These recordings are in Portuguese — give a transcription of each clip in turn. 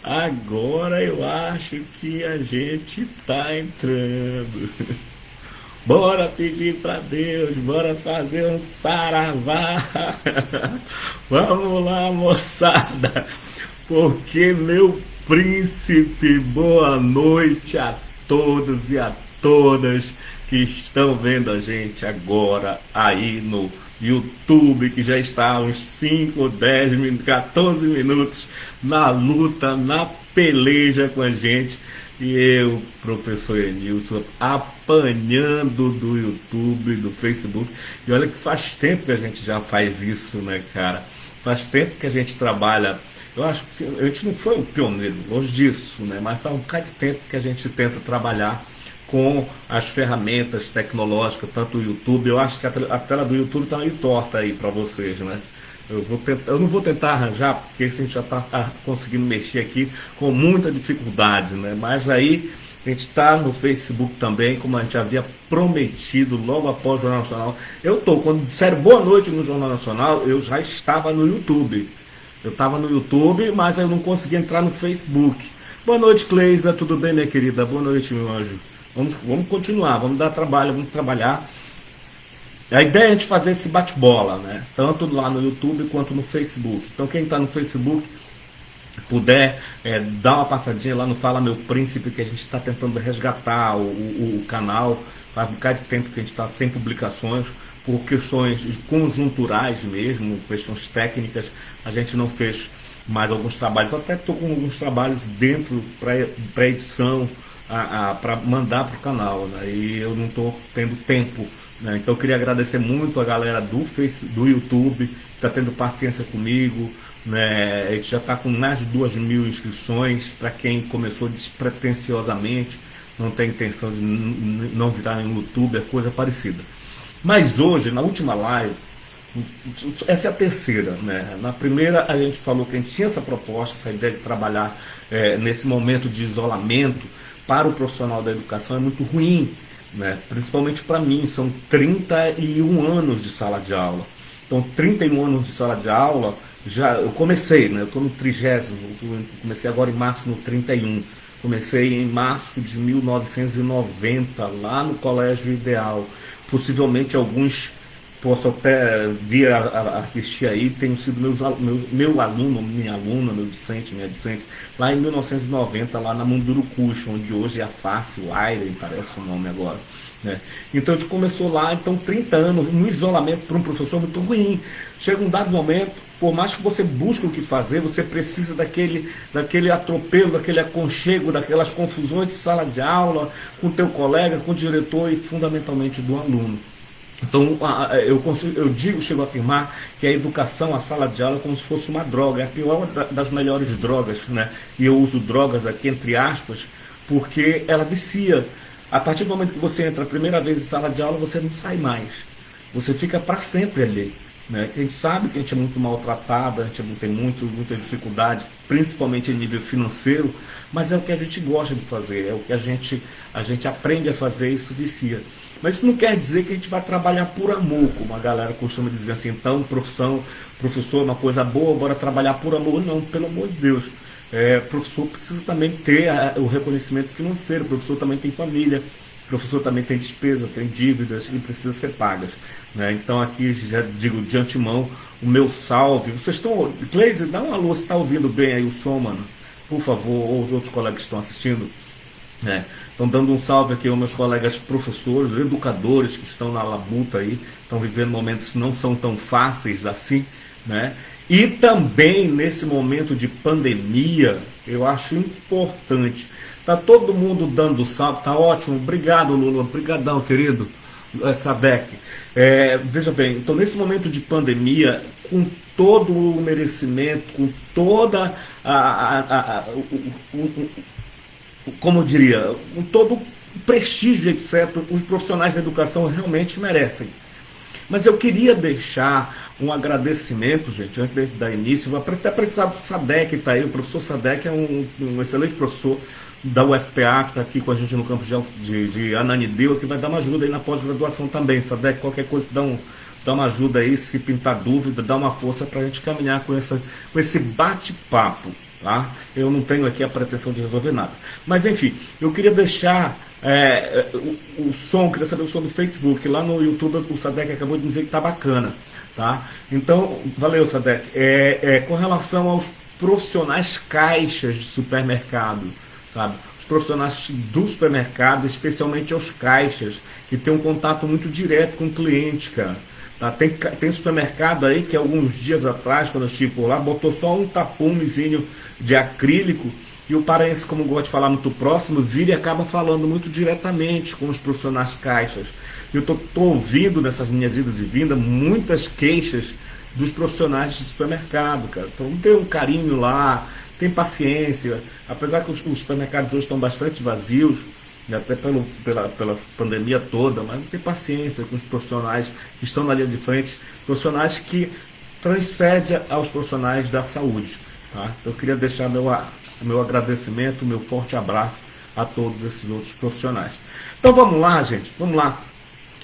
Agora eu acho que a gente tá entrando. Bora pedir pra Deus, bora fazer um saravá. Vamos lá, moçada. Porque, meu príncipe, boa noite a todos e a todas que estão vendo a gente agora aí no YouTube, que já está há uns 5, 10, 14 minutos na luta, na peleja com a gente. E eu, professor Enilson, apanhando do YouTube, do Facebook. E olha que faz tempo que a gente já faz isso, né, cara? Faz tempo que a gente trabalha. Eu acho que a gente não foi o pioneiro, longe disso, né? Mas faz um bocado de tempo que a gente tenta trabalhar com as ferramentas tecnológicas, tanto o YouTube. Eu acho que a tela do YouTube está meio torta aí para vocês, né? Eu não vou tentar arranjar, porque a gente já está conseguindo mexer aqui com muita dificuldade, né? Mas aí a gente está no Facebook também, como a gente havia prometido logo após o Jornal Nacional. Quando disseram boa noite no Jornal Nacional, eu já estava no YouTube. Eu estava no YouTube, mas eu não consegui entrar no Facebook. Boa noite, Cleisa, tudo bem, minha querida? Boa noite, meu anjo. Vamos continuar, vamos dar trabalho, vamos trabalhar. A ideia é a gente fazer esse bate-bola, né? Tanto lá no YouTube quanto no Facebook. Então quem está no Facebook puder dar uma passadinha lá no Fala Meu Príncipe, que a gente está tentando resgatar o canal. Faz um bocado de tempo que a gente está sem publicações, por questões conjunturais mesmo, questões técnicas. A gente não fez mais alguns trabalhos. Eu até estou com alguns trabalhos dentro para edição, para mandar para o canal, né? E eu não estou tendo tempo, né? Então eu queria agradecer muito a galera do YouTube, que está tendo paciência comigo, né? A gente já está com mais de 2.000 inscrições. Para quem começou despretensiosamente, não tem intenção de não virar em YouTube, é coisa parecida. Mas hoje, na última live, essa é a terceira, né? Na primeira a gente falou que a gente tinha essa proposta, essa ideia de trabalhar nesse momento de isolamento para o profissional da educação é muito ruim, né? Principalmente para mim, são 31 anos de sala de aula. Então, 31 anos de sala de aula, eu comecei, né? Eu estou no 30º, comecei agora em março no 31. Comecei em março de 1990, lá no Colégio Ideal. Possivelmente alguns posso até vir assistir aí, tenho sido meu aluno, minha aluna, minha discente, lá em 1990, lá na Mundurucus, onde hoje é a FACE, o Aire, parece o nome agora. Né? Então a gente começou lá, então 30 anos, um isolamento para um professor muito ruim. Chega um dado momento, por mais que você busque o que fazer, você precisa daquele atropelo, daquele aconchego, daquelas confusões de sala de aula, com o teu colega, com o diretor e fundamentalmente do aluno. Então, chego a afirmar que a educação, a sala de aula é como se fosse uma droga, é a pior das melhores drogas, né? E eu uso drogas aqui entre aspas, porque ela vicia. A partir do momento que você entra a primeira vez em sala de aula, você não sai mais. Você fica para sempre ali. Né? A gente sabe que a gente é muito maltratado, a gente tem muita dificuldade, principalmente em nível financeiro, mas é o que a gente gosta de fazer, é o que a gente aprende a fazer e isso vicia. Mas isso não quer dizer que a gente vai trabalhar por amor, como a galera costuma dizer assim, então professor é uma coisa boa, bora trabalhar por amor. Não, pelo amor de Deus. O professor precisa também ter o reconhecimento financeiro, o professor também tem família, o professor também tem despesas, tem dívidas e precisa ser pagas. Né? Então aqui já digo de antemão o meu salve. Vocês estão. Cleise, dá um alô se está ouvindo bem aí o som, mano. Por favor, ou os outros colegas que estão assistindo. Estão dando um salve aqui aos meus colegas professores, educadores que estão na labuta aí, estão vivendo momentos que não são tão fáceis assim, né? E também nesse momento de pandemia, eu acho importante. Tá todo mundo dando salve, tá ótimo, obrigado Lula, obrigadão querido, Sadek. Veja bem, então nesse momento de pandemia, com todo o merecimento, com toda como eu diria, com todo o prestígio, etc., os profissionais da educação realmente merecem. Mas eu queria deixar um agradecimento, gente, antes de dar início, vou até precisar do Sadek, tá aí, o professor Sadek é um excelente professor da UFPA, que está aqui com a gente no campus de Ananindeua, que vai dar uma ajuda aí na pós-graduação também. Sadek, qualquer coisa, dá uma ajuda aí, se pintar dúvida, dá uma força para a gente caminhar com esse bate-papo. Tá? Eu não tenho aqui a pretensão de resolver nada. Mas enfim, eu queria deixar o som, queria saber o som do Facebook. Lá no YouTube o Sadek acabou de dizer que tá bacana. Tá? Então, valeu, Sadek. Com relação aos profissionais caixas de supermercado, sabe? Os profissionais do supermercado, especialmente os caixas, que tem um contato muito direto com o cliente, cara. Tá? Tem supermercado aí que alguns dias atrás, quando eu estive por lá, botou só um tapumezinho de acrílico e o paraense, como gosta de falar muito próximo, vira e acaba falando muito diretamente com os profissionais caixas. Eu estou ouvindo nessas minhas idas e vindas muitas queixas dos profissionais de supermercado, cara. Então tem um carinho lá, tem paciência, apesar que os supermercados hoje estão bastante vazios, até pela pandemia toda, mas não tem paciência com os profissionais que estão na linha de frente, profissionais que transcendem aos profissionais da saúde. Tá? Eu queria deixar meu agradecimento, meu forte abraço a todos esses outros profissionais. Então vamos lá, gente, vamos lá.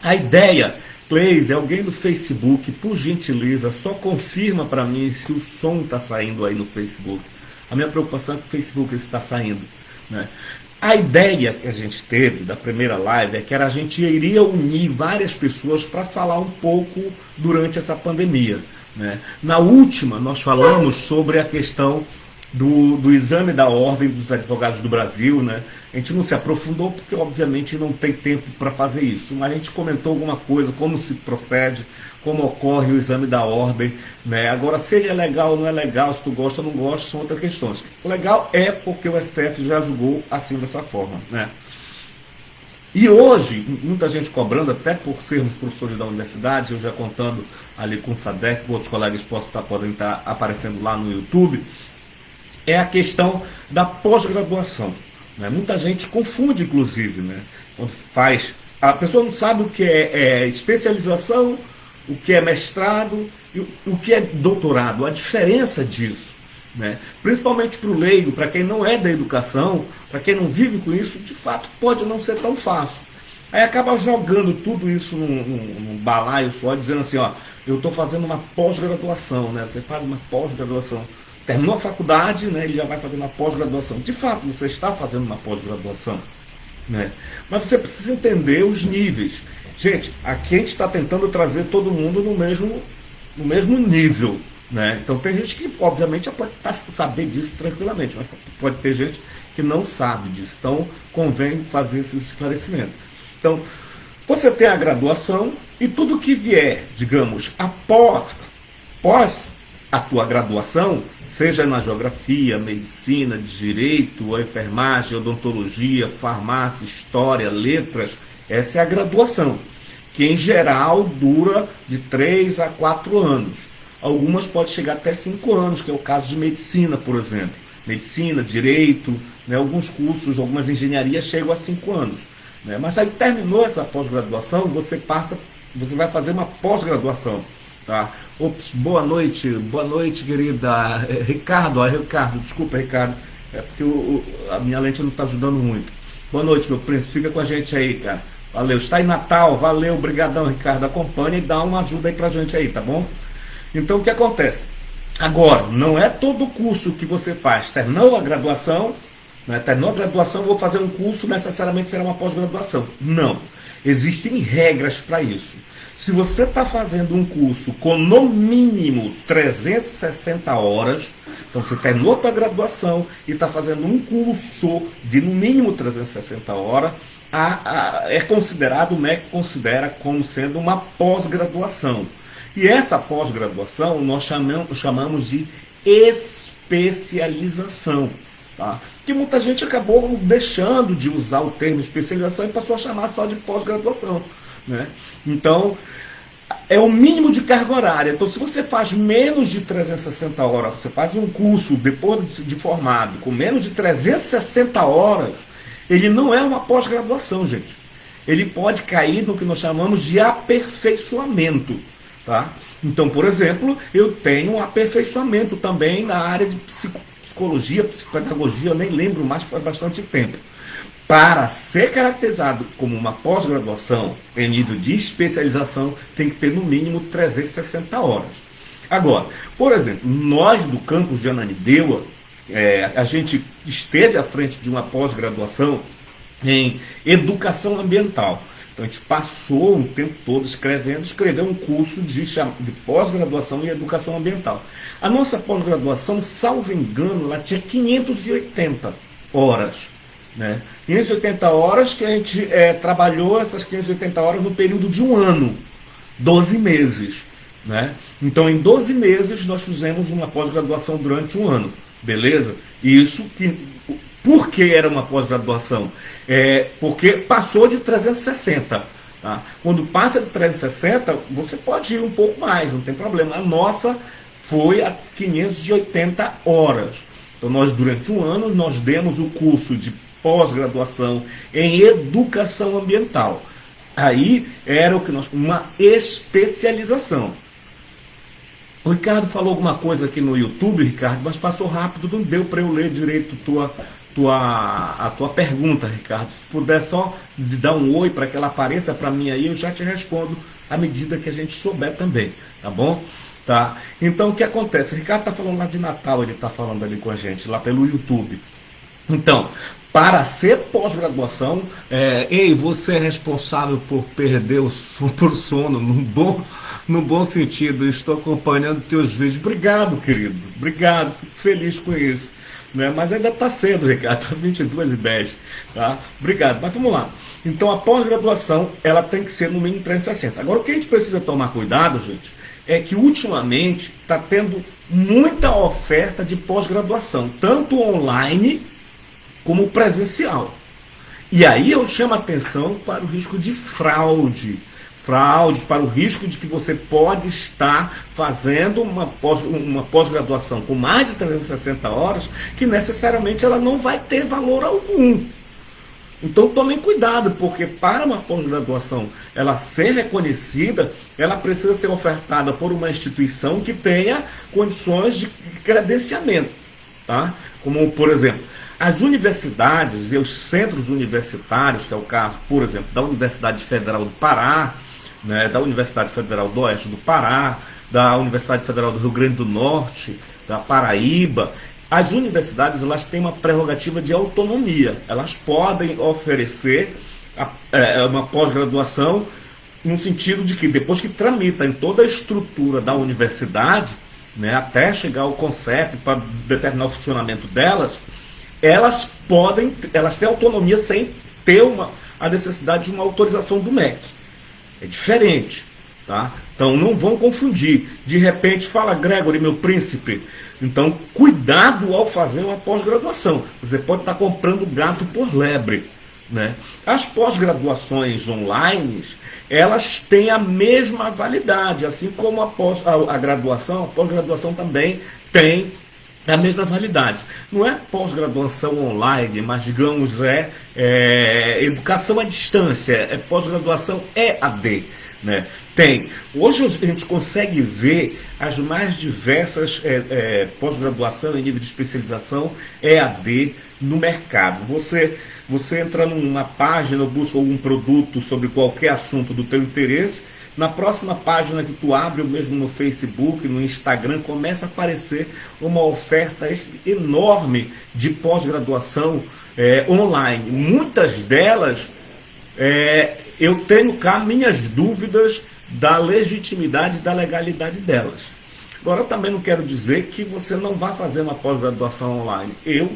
A ideia, Cleise, alguém do Facebook, por gentileza, só confirma para mim se o som está saindo aí no Facebook. A minha preocupação é que o Facebook está saindo, né? A ideia que a gente teve da primeira live é que a gente iria unir várias pessoas para falar um pouco durante essa pandemia, né? Na última, nós falamos sobre a questão do exame da Ordem dos Advogados do Brasil, né? A gente não se aprofundou porque, obviamente, não tem tempo para fazer isso, mas a gente comentou alguma coisa, como se procede, como ocorre o exame da Ordem, né? Agora, se ele é legal ou não é legal, se tu gosta ou não gosta, são outras questões. O legal é porque o STF já julgou assim, dessa forma, né? E hoje, muita gente cobrando, até por sermos professores da universidade, eu já contando ali com o Sadek, outros colegas podem estar aparecendo lá no YouTube, é a questão da pós-graduação, né? Muita gente confunde, inclusive, né? Quando faz, a pessoa não sabe o que é especialização, o que é mestrado e o que é doutorado, a diferença disso, né? Principalmente para o leigo, para quem não é da educação, para quem não vive com isso, de fato pode não ser tão fácil. Aí acaba jogando tudo isso num balaio só, dizendo assim, ó, eu estou fazendo uma pós-graduação, né? Você faz uma pós-graduação. Terminou a faculdade, né, ele já vai fazer uma pós-graduação. De fato, você está fazendo uma pós-graduação, né? Mas você precisa entender os níveis. Gente, aqui a gente está tentando trazer todo mundo no mesmo nível, né? Então tem gente que, obviamente, pode saber disso tranquilamente, mas pode ter gente que não sabe disso. Então, convém fazer esses esclarecimentos. Então, você tem a graduação e tudo que vier, digamos, após a tua graduação, seja na geografia, medicina, direito, enfermagem, odontologia, farmácia, história, letras, essa é a graduação, que em geral dura de 3 a 4 anos. Algumas podem chegar até 5 anos, que é o caso de medicina, por exemplo. Medicina, direito, né, alguns cursos, algumas engenharias chegam a 5 anos. Né? Mas aí terminou essa pós-graduação, você vai fazer uma pós-graduação. Tá? Ops, boa noite, querida. Ricardo, desculpa, Ricardo, é porque a minha lente não está ajudando muito. Boa noite, meu príncipe, fica com a gente aí, cara. Valeu, está em Natal, valeu, brigadão, Ricardo, acompanha e dá uma ajuda aí pra gente aí, tá bom? Então, o que acontece? Agora, não é todo curso que você faz, terminou a graduação, né? Terminou a graduação, vou fazer um curso, necessariamente será uma pós-graduação. Não, existem regras para isso. Se você está fazendo um curso com no mínimo 360 horas, então você terminou a sua graduação e está fazendo um curso de no mínimo 360 horas, é considerado, o MEC considera como sendo uma pós-graduação. E essa pós-graduação nós chamamos de especialização. Tá? Que muita gente acabou deixando de usar o termo especialização e passou a chamar só de pós-graduação. Né? Então, é o mínimo de carga horária. Então, se você faz menos de 360 horas, você faz um curso depois de formado com menos de 360 horas, ele não é uma pós-graduação, gente. Ele pode cair no que nós chamamos de aperfeiçoamento. Tá? Então, por exemplo, eu tenho um aperfeiçoamento também na área de psicologia, psicopedagogia, eu nem lembro mais, faz bastante tempo. para ser caracterizado como uma pós-graduação em nível de especialização, tem que ter no mínimo 360 horas. Agora, por exemplo, nós do campus de Ananindeua, a gente esteve à frente de uma pós-graduação em educação ambiental. Então a gente passou um tempo todo escreveu um curso de pós-graduação em educação ambiental. A nossa pós-graduação, salvo engano, ela tinha 580 horas. Né? 580 horas que a gente trabalhou essas 580 horas no período de um ano, 12 meses. Né? Então, em 12 meses, nós fizemos uma pós-graduação durante um ano. Beleza? Isso que. Por que era uma pós-graduação? Porque passou de 360. Tá? Quando passa de 360, você pode ir um pouco mais, não tem problema. A nossa foi a 580 horas. Então, nós, durante um ano, nós demos o curso de pós-graduação em educação ambiental. Aí era o que uma especialização. O Ricardo falou alguma coisa aqui no YouTube, Ricardo, mas passou rápido, não deu para eu ler direito a tua pergunta, Ricardo. Se puder só dar um oi para que ela apareça para mim aí, eu já te respondo à medida que a gente souber também, tá bom? Tá? Então, o que acontece? O Ricardo está falando lá de Natal, ele está falando ali com a gente, lá pelo YouTube. Então, para ser pós-graduação, você é responsável por perder por sono, no bom sentido, estou acompanhando teus vídeos. Obrigado, querido, obrigado, fico feliz com isso. Né? Mas ainda está cedo, Ricardo, está 22h10, tá? Obrigado, mas vamos lá. Então, a pós-graduação, ela tem que ser no mínimo 360. Agora, o que a gente precisa tomar cuidado, gente, é que ultimamente está tendo muita oferta de pós-graduação, tanto online como presencial. E aí eu chamo a atenção para o risco de fraude, para o risco de que você pode estar fazendo uma pós-graduação com mais de 360 horas, que necessariamente ela não vai ter valor algum. Então tomem cuidado, porque para uma pós-graduação ela ser reconhecida, ela precisa ser ofertada por uma instituição que tenha condições de credenciamento. Tá? Como, por exemplo, as universidades e os centros universitários, que é o caso, por exemplo, da Universidade Federal do Pará, né, da Universidade Federal do Oeste do Pará, da Universidade Federal do Rio Grande do Norte, da Paraíba. As universidades, elas têm uma prerrogativa de autonomia. Elas podem oferecer uma pós-graduação no sentido de que depois que tramita em toda a estrutura da universidade, né, até chegar ao CONCEP para determinar o funcionamento delas, elas têm autonomia sem ter a necessidade de uma autorização do MEC. É diferente, tá? Então não vão confundir. De repente fala, Gregory, meu príncipe. Então cuidado ao fazer uma pós-graduação. Você pode estar comprando gato por lebre, né? As pós-graduações online, elas têm a mesma validade, assim como a graduação, a pós-graduação também tem a mesma validade. Não é pós-graduação online, mas digamos educação à distância, é pós-graduação EAD, né? Hoje a gente consegue ver as mais diversas pós-graduação em nível de especialização EAD no mercado. Você entra numa página, busca algum produto sobre qualquer assunto do teu interesse, na próxima página que tu abre, ou mesmo no Facebook, no Instagram, começa a aparecer uma oferta enorme de pós-graduação online. Muitas delas, eu tenho cá minhas dúvidas da legitimidade e da legalidade delas. Agora, eu também não quero dizer que você não vá fazer uma pós-graduação online. Eu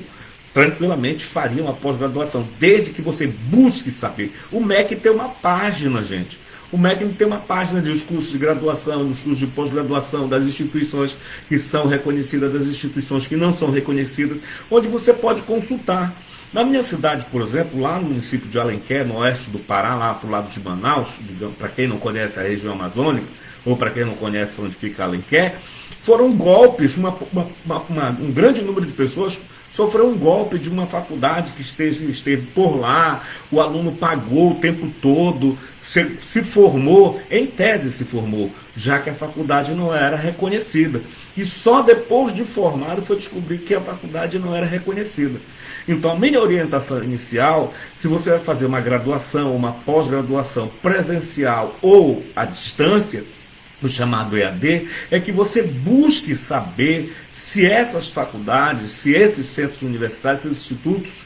tranquilamente faria uma pós-graduação, desde que você busque saber. O MEC tem uma página, gente. O MEC tem uma página dos cursos de graduação, dos cursos de pós-graduação, das instituições que são reconhecidas, das instituições que não são reconhecidas, onde você pode consultar. Na minha cidade, por exemplo, lá no município de Alenquer, no oeste do Pará, lá para o lado de Manaus, para quem não conhece a região amazônica, ou para quem não conhece onde fica Alenquer, foram golpes, um grande número de pessoas sofreu um golpe de uma faculdade que esteve por lá, o aluno pagou o tempo todo, se formou, em tese se formou, já que a faculdade não era reconhecida. E só depois de formado foi descobrir que a faculdade não era reconhecida. Então, a minha orientação inicial, se você vai fazer uma graduação, uma pós-graduação presencial ou à distância, o chamado EAD, é que você busque saber se essas faculdades, se esses centros universitários, esses institutos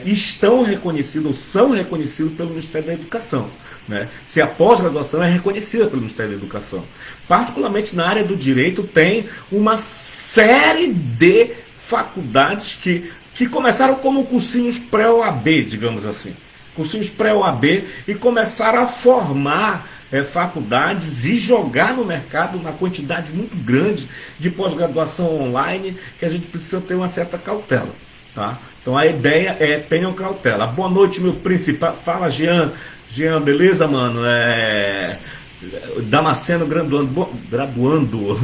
estão reconhecidos ou são reconhecidos pelo Ministério da Educação. Né? Se a pós-graduação é reconhecida pelo Ministério da Educação. Particularmente na área do direito, tem uma série de faculdades que começaram como cursinhos pré-OAB, digamos assim. Cursinhos pré-OAB e começaram a formar faculdades e jogar no mercado uma quantidade muito grande de pós-graduação online que a gente precisa ter uma certa cautela. Tá? Então a ideia é tenham cautela. Boa noite, meu príncipe. Fala, Jean. Jean, beleza, mano? Damasceno graduando.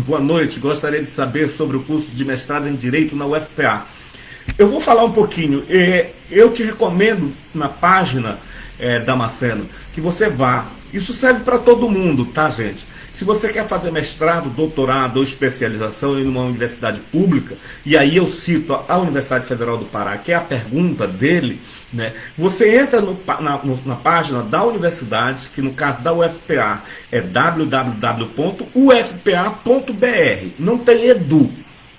Boa noite. Gostaria de saber sobre o curso de mestrado em Direito na UFPA. Eu vou falar um pouquinho. Eu te recomendo na página Damasceno que você vá. Isso serve para todo mundo, tá, gente? Se você quer fazer mestrado, doutorado ou especialização em uma universidade pública, e aí eu cito a Universidade Federal do Pará, que é a pergunta dele, né? Você entra na página da universidade, que no caso da UFPA é www.ufpa.br. Não tem edu,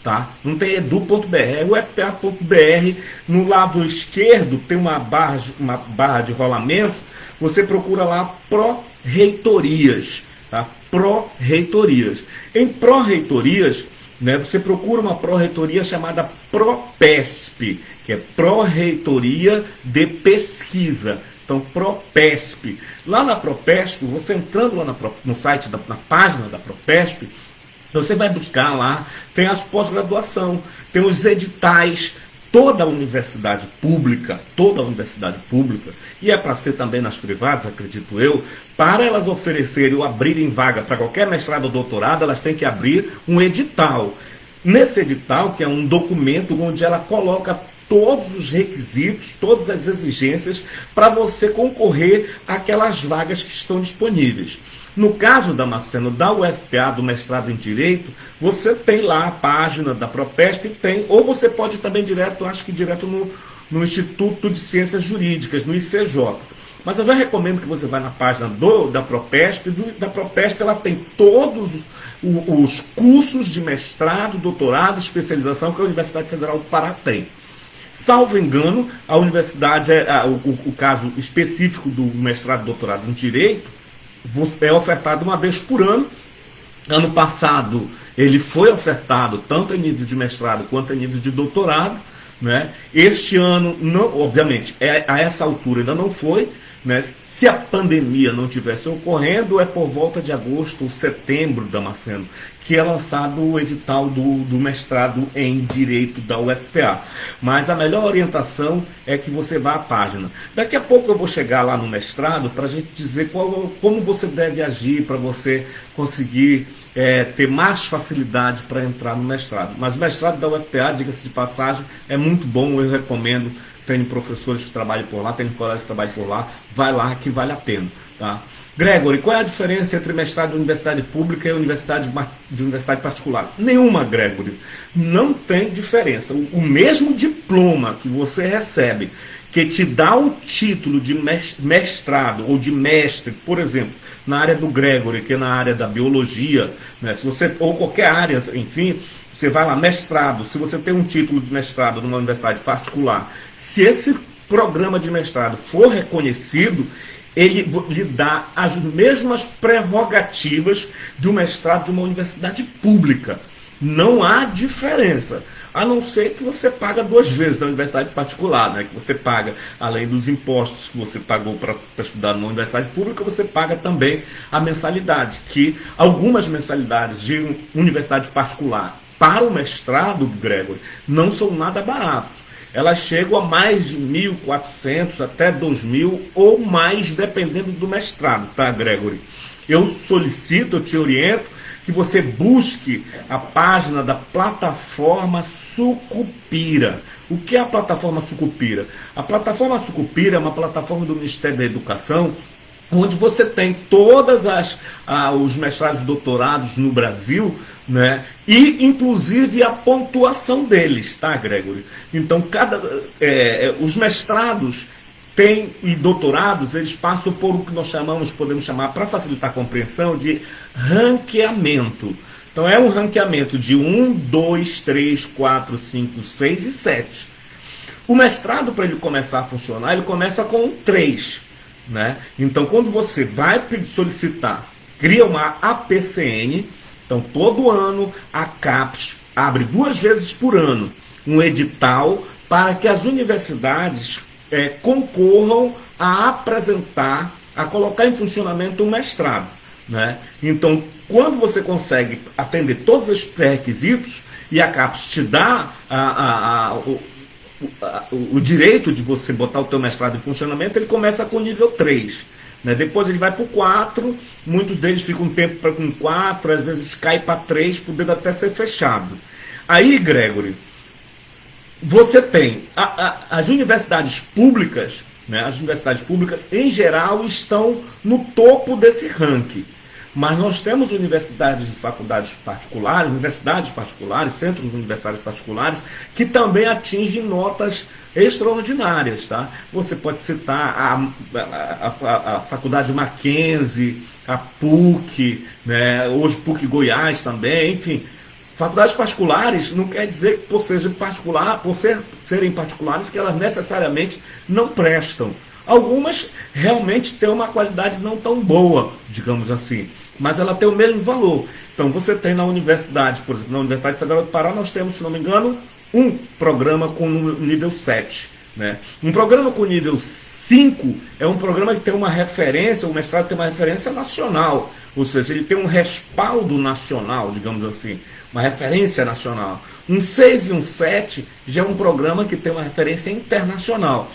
tá? Não tem edu.br, é ufpa.br. No lado esquerdo tem uma barra de rolamento. Você procura lá pró-reitorias, tá? Pró-reitorias. Em pró-reitorias, né, você procura uma pró-reitoria chamada PROPESP, que é Pró-Reitoria de Pesquisa. Então, PROPESP. Lá na PROPESP, você entrando lá no site, na página da PROPESP, você vai buscar lá, tem as pós-graduação, tem os editais. Toda a universidade pública, e é para ser também nas privadas, acredito eu, para elas oferecerem ou abrirem vaga para qualquer mestrado ou doutorado, elas têm que abrir um edital. Nesse edital, que é um documento onde ela coloca todos os requisitos, todas as exigências para você concorrer àquelas vagas que estão disponíveis. No caso, Damasceno, da UFPA, do mestrado em Direito, você tem lá a página da PROPESP, ou você pode também direto no Instituto de Ciências Jurídicas, no ICJ. Mas eu já recomendo que você vá na página da PROPESP. Da PROPESP ela tem todos os cursos de mestrado, doutorado, especialização que a Universidade Federal do Pará tem. Salvo engano, a universidade, o caso específico do mestrado e doutorado em Direito, é ofertado uma vez por ano. Ano passado ele foi ofertado tanto em nível de mestrado quanto em nível de doutorado, né? Este ano, não, obviamente, a essa altura ainda não foi, né? Se a pandemia não tivesse ocorrendo, é por volta de agosto ou setembro, Damasceno, que é lançado o edital do mestrado em Direito da UFPA. Mas a melhor orientação é que você vá à página. Daqui a pouco eu vou chegar lá no mestrado para a gente dizer como você deve agir para você conseguir ter mais facilidade para entrar no mestrado. Mas o mestrado da UFPA, diga-se de passagem, é muito bom, eu recomendo. Tenho professores que trabalham por lá, tenho colegas que trabalham por lá, vai lá que vale a pena, tá? Gregory, qual é a diferença entre mestrado de universidade pública e universidade particular? Nenhuma, Gregory. Não tem diferença. O mesmo diploma que você recebe, que te dá o título de mestrado ou de mestre, por exemplo, na área do Gregory, que é na área da biologia, né? Se você, ou qualquer área, enfim, você vai lá, mestrado, se você tem um título de mestrado numa universidade particular, se esse programa de mestrado for reconhecido, ele lhe dá as mesmas prerrogativas do mestrado de uma universidade pública. Não há diferença, a não ser que você paga 2 vezes na universidade particular, né? Que você paga, além dos impostos que você pagou para estudar numa universidade pública, você paga também a mensalidade, que algumas mensalidades de universidade particular para o mestrado, Gregory, não são nada baratos. Elas chegam a mais de 1.400 até 2.000 ou mais, dependendo do mestrado, tá, Gregory? Eu solicito, eu te oriento que você busque a página da plataforma Sucupira. O que é a plataforma Sucupira? A plataforma Sucupira é uma plataforma do Ministério da Educação onde você tem todas os mestrados e doutorados no Brasil, né? E inclusive a pontuação deles, tá, Gregory? Então, os mestrados e doutorados, eles passam por o que nós podemos chamar, para facilitar a compreensão, de ranqueamento. Então é um ranqueamento de 1, 2, 3, 4, 5, 6 e 7. O mestrado, para ele começar a funcionar, ele começa com 3. Né? Então, quando você vai solicitar, cria uma APCN, então todo ano a CAPES abre 2 vezes por ano um edital para que as universidades concorram a apresentar, a colocar em funcionamento um mestrado. Né? Então, quando você consegue atender todos os pré-requisitos e a CAPES te dá o direito de você botar o teu mestrado em funcionamento, ele começa com o nível 3. Né? Depois ele vai para o 4, muitos deles ficam um tempo com 4, às vezes cai para 3, podendo até ser fechado. Aí, Gregory, você tem as universidades públicas, né? As universidades públicas, em geral, estão no topo desse ranking. Mas nós temos universidades e faculdades particulares, centros universitários particulares, que também atingem notas extraordinárias. Tá? Você pode citar a Faculdade Mackenzie, a PUC, né? Hoje PUC Goiás também, enfim. Faculdades particulares não quer dizer que por serem particulares que elas necessariamente não prestam. Algumas realmente têm uma qualidade não tão boa, digamos assim, mas ela tem o mesmo valor. Então você tem na universidade, por exemplo, na Universidade Federal do Pará, nós temos, se não me engano, um programa com nível 7. Né? Um programa com nível 5 é um programa que tem uma referência, o mestrado tem uma referência nacional, ou seja, ele tem um respaldo nacional, digamos assim, uma referência nacional. Um 6 e um 7 já é um programa que tem uma referência internacional.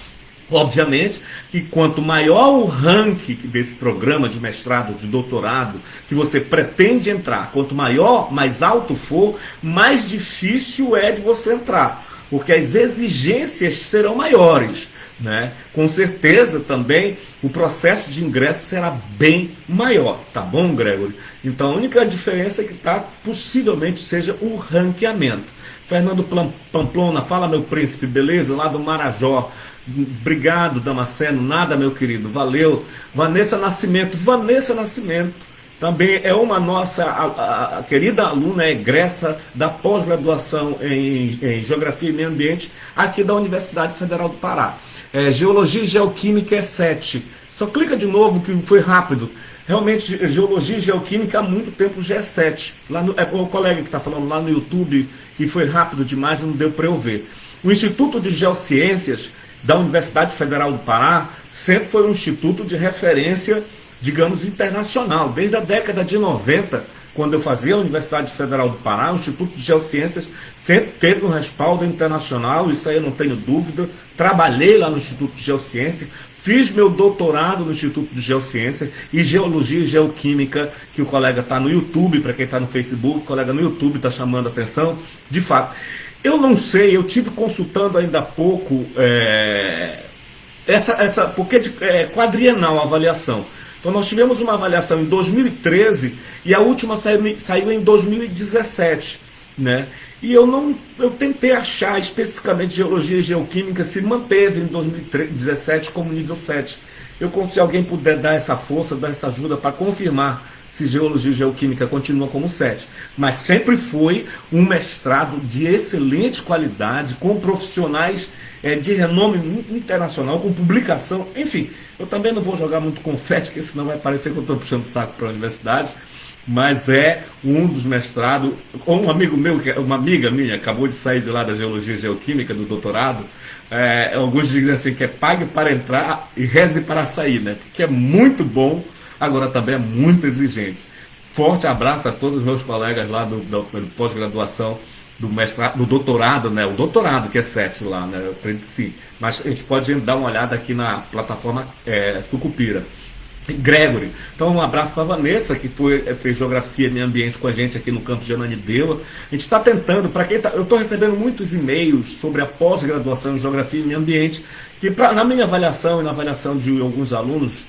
Obviamente que quanto maior o ranking desse programa de mestrado, de doutorado, que você pretende entrar, quanto maior, mais alto for, mais difícil é de você entrar, porque as exigências serão maiores. Né? Com certeza também o processo de ingresso será bem maior, tá bom, Gregory? Então a única diferença é que possivelmente seja o ranqueamento. Fernando Pamplona, fala meu príncipe, beleza? Lá do Marajó. Obrigado, Damasceno, nada, meu querido, valeu. Vanessa Nascimento também é uma nossa a querida aluna egressa da pós-graduação em Geografia e Meio Ambiente aqui da Universidade Federal do Pará. Geologia e Geoquímica é 7. Só clica de novo que foi rápido. Realmente, Geologia e Geoquímica há muito tempo já é 7. É o colega que está falando lá no YouTube e foi rápido demais, não deu para eu ver. O Instituto de Geociências da Universidade Federal do Pará sempre foi um instituto de referência, digamos, internacional. Desde a década de 90, quando eu fazia a Universidade Federal do Pará, o Instituto de Geociências sempre teve um respaldo internacional, isso aí eu não tenho dúvida. Trabalhei lá no Instituto de Geociência, fiz meu doutorado no Instituto de Geociência e Geologia e Geoquímica, que o colega está no YouTube, para quem está no Facebook, o colega no YouTube está chamando a atenção, de fato. Eu não sei, eu tive consultando ainda há pouco porque quadrienal a avaliação. Então nós tivemos uma avaliação em 2013 e a última saiu em 2017. Né? E eu tentei achar especificamente Geologia e Geoquímica se manteve em 2017 como nível 7. Se alguém puder dar essa força, dar essa ajuda para confirmar se Geologia e Geoquímica continua como 7. Mas sempre foi um mestrado de excelente qualidade, com profissionais de renome internacional, com publicação, enfim. Eu também não vou jogar muito confete, porque senão vai parecer que eu estou puxando saco para a universidade, mas é um dos mestrados. Um amigo meu, uma amiga minha, acabou de sair de lá da Geologia e Geoquímica, do doutorado. Alguns dizem assim que é pague para entrar e reze para sair, né? Porque é muito bom, agora também é muito exigente. Forte abraço a todos os meus colegas lá do pós-graduação, do mestrado, do doutorado, né? O doutorado que é 7 lá, né? Eu acredito que sim. Mas a gente pode dar uma olhada aqui na plataforma Sucupira. Gregory. Então um abraço para a Vanessa, que fez Geografia e Meio Ambiente com a gente aqui no campus de Ananindeua. A gente está tentando, eu estou recebendo muitos e-mails sobre a pós-graduação em Geografia e Meio Ambiente, que na minha avaliação e na avaliação de alguns alunos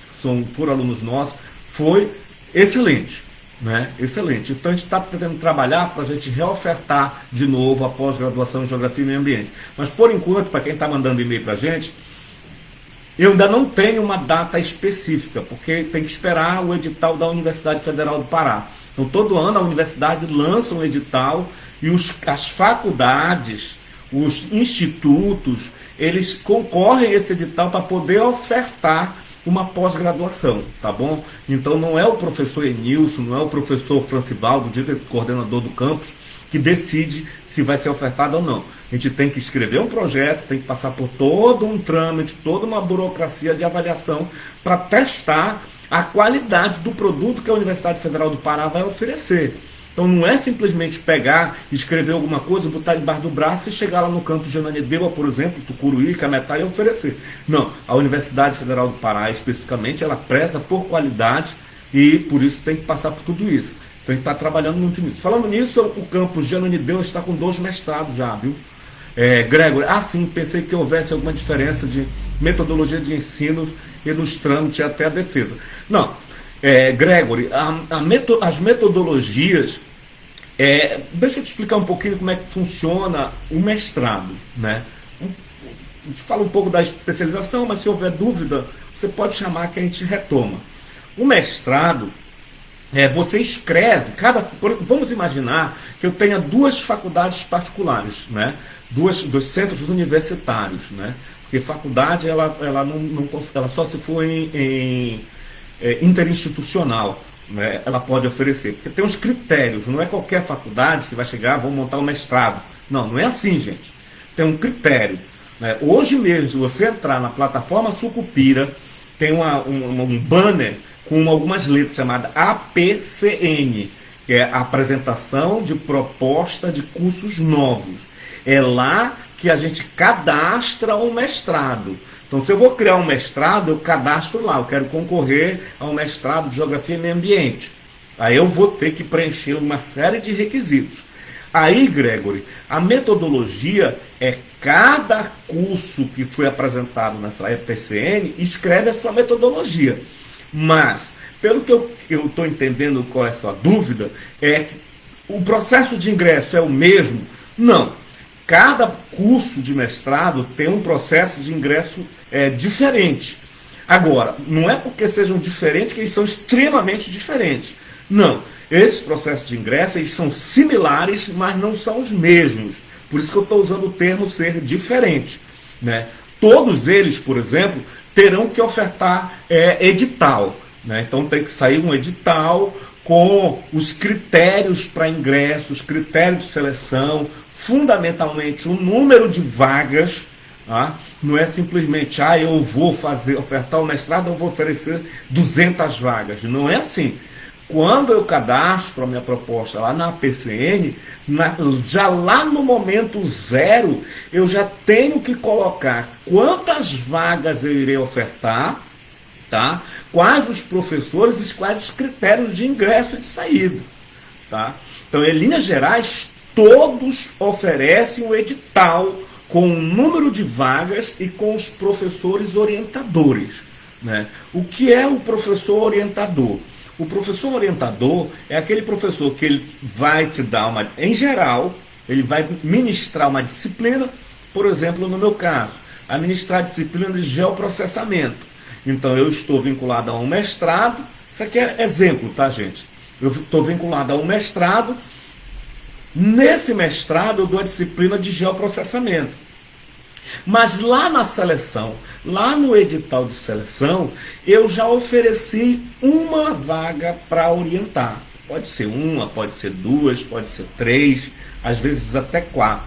foram alunos nossos, foi excelente. Né? Excelente. Então a gente está tentando trabalhar para a gente reofertar de novo a pós-graduação em Geografia e Meio Ambiente. Mas por enquanto, para quem está mandando e-mail para a gente, eu ainda não tenho uma data específica, porque tem que esperar o edital da Universidade Federal do Pará. Então todo ano a universidade lança um edital e as faculdades, os institutos, eles concorrem a esse edital para poder ofertar uma pós-graduação, tá bom? Então não é o professor Enilson, não é o professor Francivaldo, coordenador do campus, que decide se vai ser ofertado ou não. A gente tem que escrever um projeto, tem que passar por todo um trâmite, toda uma burocracia de avaliação para testar a qualidade do produto que a Universidade Federal do Pará vai oferecer. Então não é simplesmente pegar, escrever alguma coisa, botar debaixo do braço e chegar lá no campus de Ananindeua, por exemplo, Tucuruí, Cametá e oferecer. Não, a Universidade Federal do Pará, especificamente, ela preza por qualidade e por isso tem que passar por tudo isso. Então a gente está trabalhando muito nisso. Falando nisso, o campus de Ananindeua está com 2 mestrados já, viu? Gregory, sim, pensei que houvesse alguma diferença de metodologia de ensino e nos trâmites até a defesa. Não, Gregory, as metodologias... deixa eu te explicar um pouquinho como é que funciona o mestrado, né? A gente fala um pouco da especialização, mas se houver dúvida, você pode chamar que a gente retoma. O mestrado, você escreve, vamos imaginar que eu tenha 2 faculdades particulares, né? Dois centros universitários, né? Porque faculdade, ela só se for em interinstitucional. Né, ela pode oferecer, porque tem uns critérios, não é qualquer faculdade que vai chegar, vamos montar um mestrado. Não é assim, gente. Tem um critério. Né? Hoje mesmo, se você entrar na plataforma Sucupira, tem um banner com algumas letras chamada APCN, que é a apresentação de proposta de cursos novos. É lá que a gente cadastra um mestrado. Então, se eu vou criar um mestrado, eu cadastro lá. Eu quero concorrer a um mestrado de Geografia e Meio Ambiente. Aí eu vou ter que preencher uma série de requisitos. Aí, Gregory, a metodologia é cada curso que foi apresentado nessa EPCN escreve a sua metodologia. Mas, pelo que eu estou entendendo qual é a sua dúvida, é que o processo de ingresso é o mesmo? Não. Cada curso de mestrado tem um processo de ingresso diferente. Agora, não é porque sejam diferentes que eles são extremamente diferentes. Não. Esses processos de ingresso eles são similares, mas não são os mesmos. Por isso que eu estou usando o termo ser diferente. Né? Todos eles, por exemplo, terão que ofertar edital. Né? Então tem que sair um edital com os critérios para ingresso, os critérios de seleção, fundamentalmente o número de vagas. Tá? Não é simplesmente, eu vou ofertar o mestrado, eu vou oferecer 200 vagas. Não é assim. Quando eu cadastro a minha proposta lá na PCN, já lá no momento zero, eu já tenho que colocar quantas vagas eu irei ofertar, tá? Quais os professores e quais os critérios de ingresso e de saída. Tá? Então, em linhas gerais, todos oferecem o edital com o número de vagas e com os professores orientadores. Né? O que é o professor orientador? O professor orientador é aquele professor que ele vai te dar em geral, ele vai ministrar uma disciplina, por exemplo, no meu caso, administrar a disciplina de geoprocessamento. Então eu estou vinculado a um mestrado, isso aqui é exemplo, tá, gente? Eu estou vinculado a um mestrado, nesse mestrado eu dou a disciplina de geoprocessamento. Mas lá na seleção, lá no edital de seleção, eu já ofereci uma vaga para orientar. Pode ser uma, pode ser duas, pode ser três, às vezes até 4.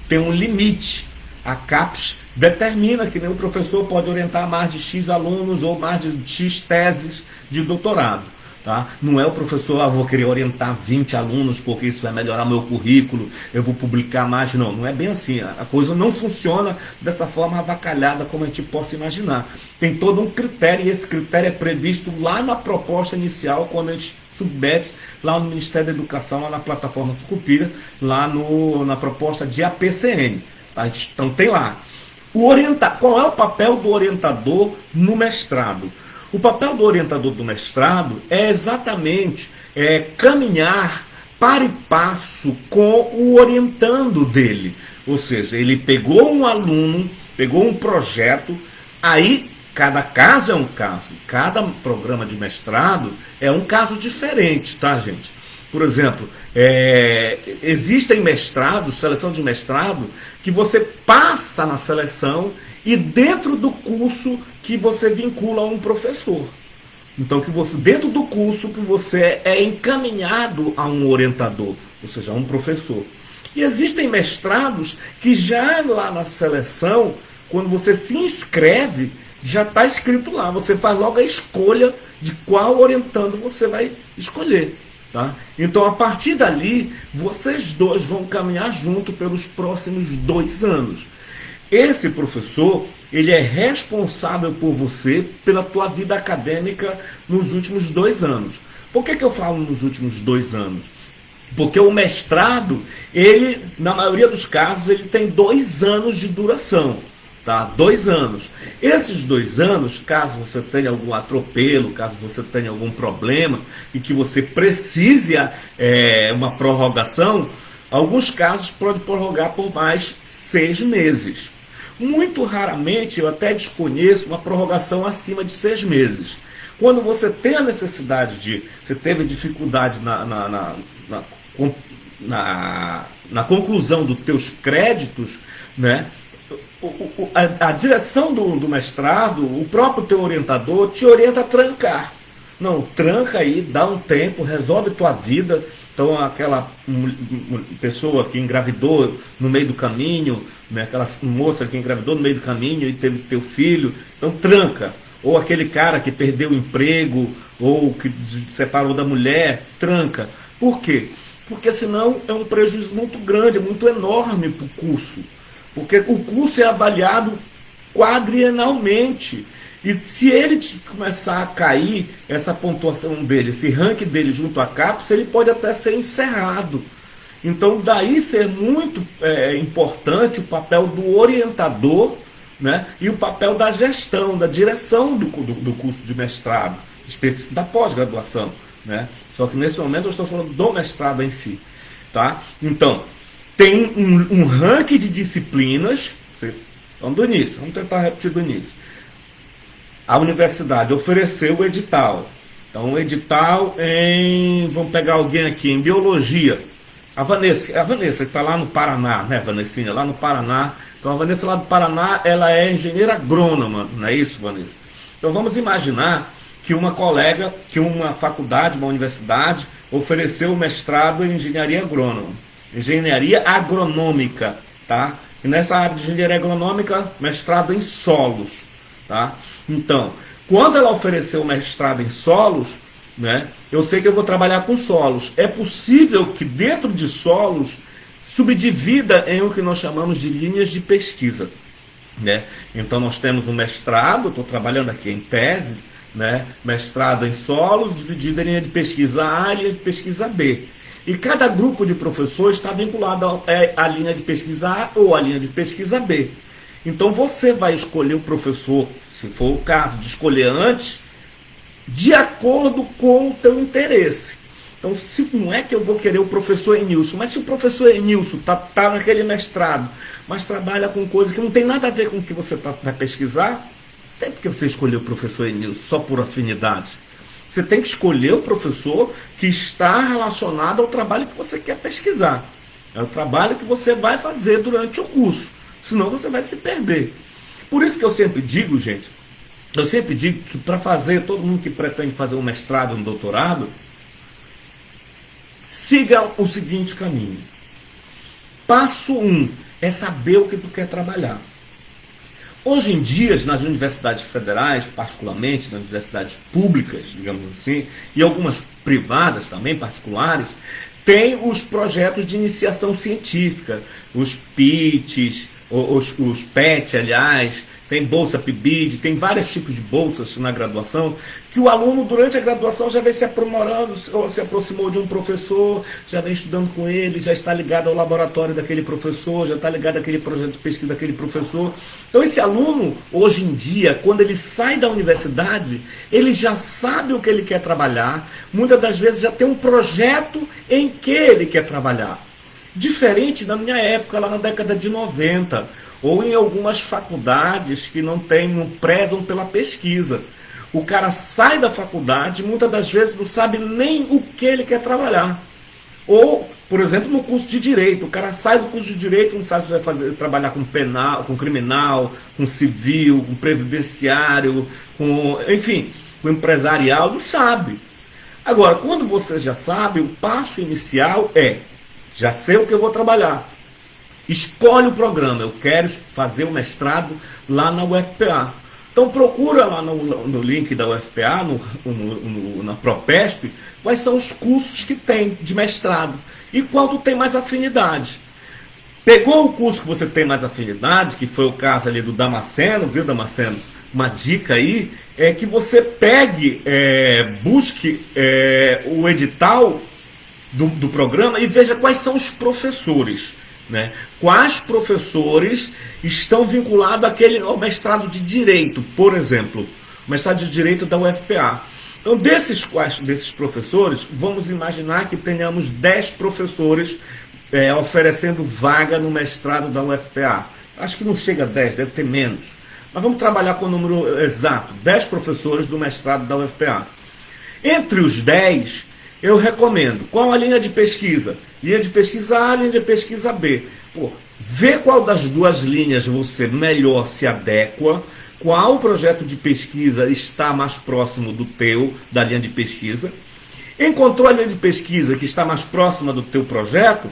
Tem um limite. A CAPES determina que nem o professor pode orientar mais de X alunos ou mais de X teses de doutorado. Tá? Não é o professor, vou querer orientar 20 alunos porque isso vai melhorar meu currículo, eu vou publicar mais. Não é bem assim. A coisa não funciona dessa forma avacalhada como a gente possa imaginar. Tem todo um critério e esse critério é previsto lá na proposta inicial, quando a gente submete lá no Ministério da Educação, lá na plataforma Sucupira, lá na proposta de APCN. Tá? Então tem lá. Qual é o papel do orientador no mestrado? O papel do orientador do mestrado é exatamente caminhar para e passo com o orientando dele. Ou seja, ele pegou um aluno, pegou um projeto, aí cada caso é um caso, cada programa de mestrado é um caso diferente, tá, gente? Por exemplo, existem mestrados, seleção de mestrado, que você passa na seleção e dentro do curso que você vincula a um professor. Então, que você, dentro do curso que você é encaminhado a um orientador, ou seja, a um professor. E existem mestrados que já lá na seleção, quando você se inscreve, já está escrito lá. Você faz logo a escolha de qual orientando você vai escolher. Tá? Então, a partir dali, vocês dois vão caminhar junto pelos próximos 2 anos. Esse professor, ele é responsável por você, pela tua vida acadêmica nos últimos 2 anos. Por que eu falo nos últimos 2 anos? Porque o mestrado, ele, na maioria dos casos, ele tem 2 anos de duração. Tá? 2 anos. Esses 2 anos, caso você tenha algum atropelo, caso você tenha algum problema e que você precise uma prorrogação, alguns casos pode prorrogar por mais 6 meses. Muito raramente, eu até desconheço uma prorrogação acima de 6 meses. Quando você tem a necessidade você teve dificuldade na conclusão dos teus créditos, né? A direção do mestrado, o próprio teu orientador te orienta a trancar. Não, tranca aí, dá um tempo, resolve tua vida. Então, aquela pessoa que engravidou no meio do caminho, né, aquela moça que engravidou no meio do caminho e teve teu filho, então tranca. Ou aquele cara que perdeu o emprego, ou que se separou da mulher, tranca. Por quê? Porque senão é um prejuízo muito grande, muito enorme para o curso. Porque o curso é avaliado quadrienalmente. E se ele começar a cair, essa pontuação dele, esse ranking dele junto à CAPES, ele pode até ser encerrado. Então, daí ser muito importante o papel do orientador, né, e o papel da gestão, da direção do curso de mestrado, da pós-graduação. Né? Só que nesse momento eu estou falando do mestrado em si. Tá? Então, tem um ranking de disciplinas. Vamos do início, vamos tentar repetir do início. A universidade ofereceu o edital. Então, o edital vamos pegar alguém aqui em biologia. A Vanessa que está lá no Paraná, né, Vanessinha? Lá no Paraná. Então, a Vanessa lá do Paraná, ela é engenheira agrônoma, não é isso, Vanessa? Então, vamos imaginar que uma colega, que uma faculdade, uma universidade, ofereceu o mestrado em engenharia agrônoma. Engenharia agronômica, tá? E nessa área de engenharia agronômica, mestrado em solos, tá? Então, quando ela ofereceu o mestrado em solos, né, eu sei que eu vou trabalhar com solos. É possível que dentro de solos subdivida em o que nós chamamos de linhas de pesquisa, né? Então nós temos um mestrado, estou trabalhando aqui em tese, né, mestrado em solos, dividido em linha de pesquisa A e linha de pesquisa B. E cada grupo de professores está vinculado à linha de pesquisa A ou à linha de pesquisa B. Então você vai escolher o professor, se for o caso de escolher antes, de acordo com o teu interesse. Então, se não é que eu vou querer o professor Enilson, mas se o professor Enilson tá naquele mestrado, mas trabalha com coisas que não tem nada a ver com o que você vai pesquisar, tem porque você escolheu o professor Enilson só por afinidade. Você tem que escolher o professor que está relacionado ao trabalho que você quer pesquisar. É o trabalho que você vai fazer durante o curso. Senão você vai se perder. Por isso que eu sempre digo, gente, que para fazer, todo mundo que pretende fazer um mestrado, um doutorado, siga o seguinte caminho. Passo 1 é saber o que tu quer trabalhar. Hoje em dia, nas universidades federais, particularmente nas universidades públicas, digamos assim, e algumas privadas também, particulares, tem os projetos de iniciação científica, os PITs, os PET, aliás, tem bolsa PIBID, tem vários tipos de bolsas na graduação, que o aluno durante a graduação já vem se aprimorando, se aproximou de um professor, já vem estudando com ele, já está ligado ao laboratório daquele professor, já está ligado àquele projeto de pesquisa daquele professor. Então esse aluno, hoje em dia, quando ele sai da universidade, ele já sabe o que ele quer trabalhar, muitas das vezes já tem um projeto em que ele quer trabalhar. Diferente da minha época, lá na década de 90, ou em algumas faculdades que não prezam pela pesquisa. O cara sai da faculdade, muitas das vezes não sabe nem o que ele quer trabalhar. Ou, por exemplo, no curso de Direito, o cara sai do curso de Direito, não sabe se vai trabalhar com penal, com criminal, com civil, com previdenciário, enfim, com empresarial, não sabe. Agora, quando você já sabe, o passo inicial já sei o que eu vou trabalhar. Escolhe o programa. Eu quero fazer o mestrado lá na UFPA. Então procura lá no link da UFPA, na Propesp, quais são os cursos que tem de mestrado e qual tu tem mais afinidade. Pegou o curso que você tem mais afinidade, que foi o caso ali do Damasceno, viu, Damasceno? Uma dica aí é que você busque o edital do programa e veja quais são os professores, né? Quais professores estão vinculados ao mestrado de Direito, por exemplo, o mestrado de Direito da UFPA. Então, desses professores, vamos imaginar que tenhamos 10 professores oferecendo vaga no mestrado da UFPA. Acho que não chega a 10, deve ter menos. Mas vamos trabalhar com o número exato, 10 professores do mestrado da UFPA. Entre os 10, eu recomendo. Qual a linha de pesquisa? Linha de pesquisa A, linha de pesquisa B. Vê qual das duas linhas você melhor se adequa, qual projeto de pesquisa está mais próximo da linha de pesquisa. Encontrou a linha de pesquisa que está mais próxima do teu projeto?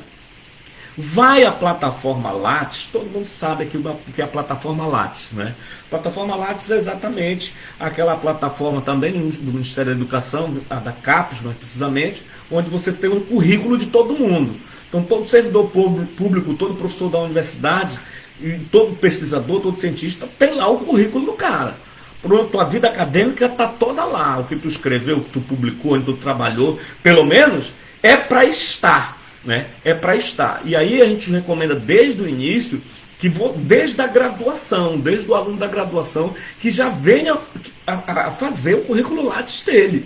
Vai à plataforma Lattes. Todo mundo sabe o que é a plataforma Lattes, né? A plataforma Lattes é exatamente aquela plataforma também do Ministério da Educação, da CAPES mais precisamente, onde você tem um currículo de todo mundo. Então todo servidor público, todo professor da universidade, e todo pesquisador, todo cientista tem lá o currículo do cara. Pronto, a vida acadêmica está toda lá. O que tu escreveu, o que tu publicou, onde tu trabalhou, pelo menos é para estar. Né? É para estar. E aí a gente recomenda desde o início, desde a graduação, desde o aluno da graduação, que já venha a fazer o currículo Lattes dele.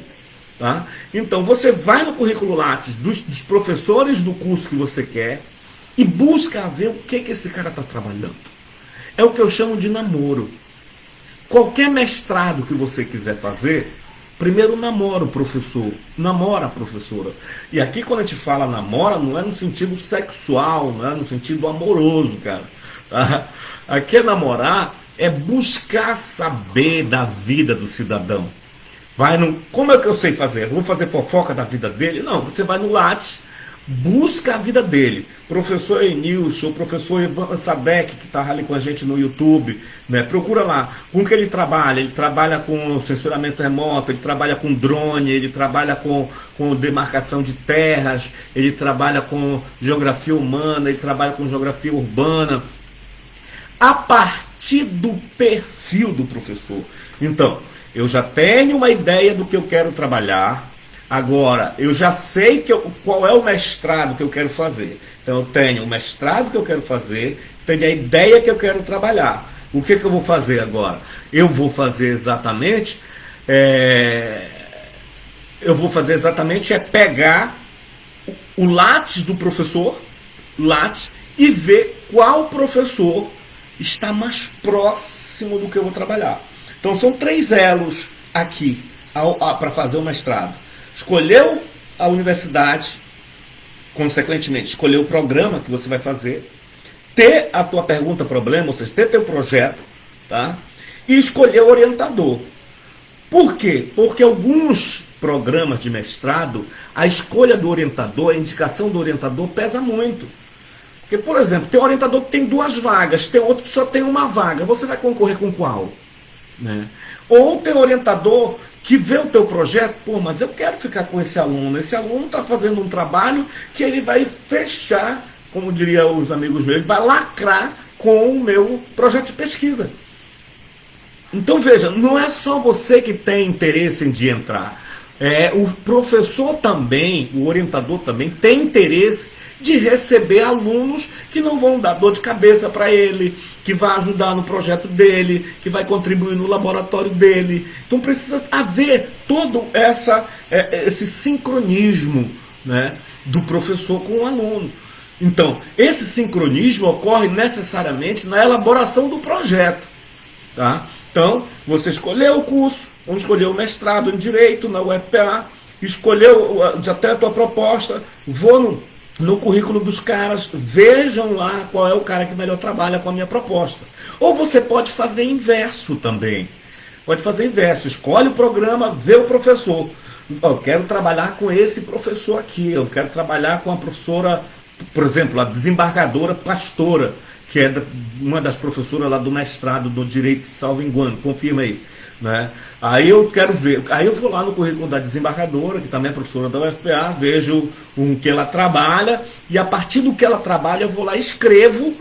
Tá? Então você vai no currículo Lattes dos professores do curso que você quer e busca ver o que esse cara está trabalhando. É o que eu chamo de namoro. Qualquer mestrado que você quiser fazer, primeiro namora o professor, namora a professora. E aqui quando a gente fala namora, não é no sentido sexual, não é no sentido amoroso, cara. Tá? Aqui é namorar, é buscar saber da vida do cidadão. Como é que eu sei fazer? Vou fazer fofoca da vida dele? Não, você vai no Lattes, busca a vida dele. Professor Enilson, o professor Ivan Sadek, que está ali com a gente no YouTube, né? Procura lá. Com o que ele trabalha com censuramento remoto, ele trabalha com drone, ele trabalha com demarcação de terras, ele trabalha com geografia humana, ele trabalha com geografia urbana. A partir do perfil do professor. Então, eu já tenho uma ideia do que eu quero trabalhar. Agora, eu já sei qual é o mestrado que eu quero fazer. Então, eu tenho o mestrado que eu quero fazer, tenho a ideia que eu quero trabalhar. O que eu vou fazer agora? Eu vou fazer exatamente pegar o Lattes do professor, e ver qual professor está mais próximo do que eu vou trabalhar. Então, são 3 elos aqui para fazer o mestrado. Escolheu a universidade, consequentemente, escolher o programa que você vai fazer, ter a tua pergunta-problema, ou seja, ter teu projeto, tá? E escolher o orientador. Por quê? Porque alguns programas de mestrado, a escolha do orientador, a indicação do orientador pesa muito. Porque, por exemplo, tem um orientador que tem 2 vagas, tem outro que só tem 1 vaga. Você vai concorrer com qual? Né? Ou tem orientador que vê o teu projeto, mas eu quero ficar com esse aluno está fazendo um trabalho que ele vai fechar, como diriam os amigos meus, vai lacrar com o meu projeto de pesquisa. Então veja, não é só você que tem interesse de entrar. O professor também, o orientador também tem interesse de receber alunos que não vão dar dor de cabeça para ele, que vai ajudar no projeto dele, que vai contribuir no laboratório dele. Então precisa haver todo esse sincronismo, né, do professor com o aluno. Então, esse sincronismo ocorre necessariamente na elaboração do projeto. Tá? Então, você escolheu o curso, vamos escolher o mestrado em Direito na UFPA, escolheu já tem a tua proposta, vou no currículo dos caras, vejam lá qual é o cara que melhor trabalha com a minha proposta. Ou você pode fazer inverso também. Pode fazer inverso, escolhe o programa, vê o professor. Eu quero trabalhar com esse professor aqui, eu quero trabalhar com a professora, por exemplo, a desembargadora Pastora, que é uma das professoras lá do mestrado do Direito, salvo engano, confirma aí. Né? Aí eu quero ver, aí eu vou lá no currículo da desembargadora, que também é professora da UFPA, vejo o que ela trabalha, e a partir do que ela trabalha eu vou lá e escrevo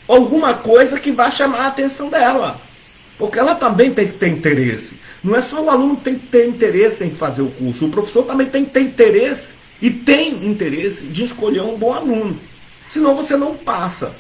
alguma coisa que vai chamar a atenção dela. Porque ela também tem que ter interesse. Não é só o aluno que tem que ter interesse em fazer o curso, o professor também tem que ter interesse, e tem interesse de escolher um bom aluno. Senão você não passa.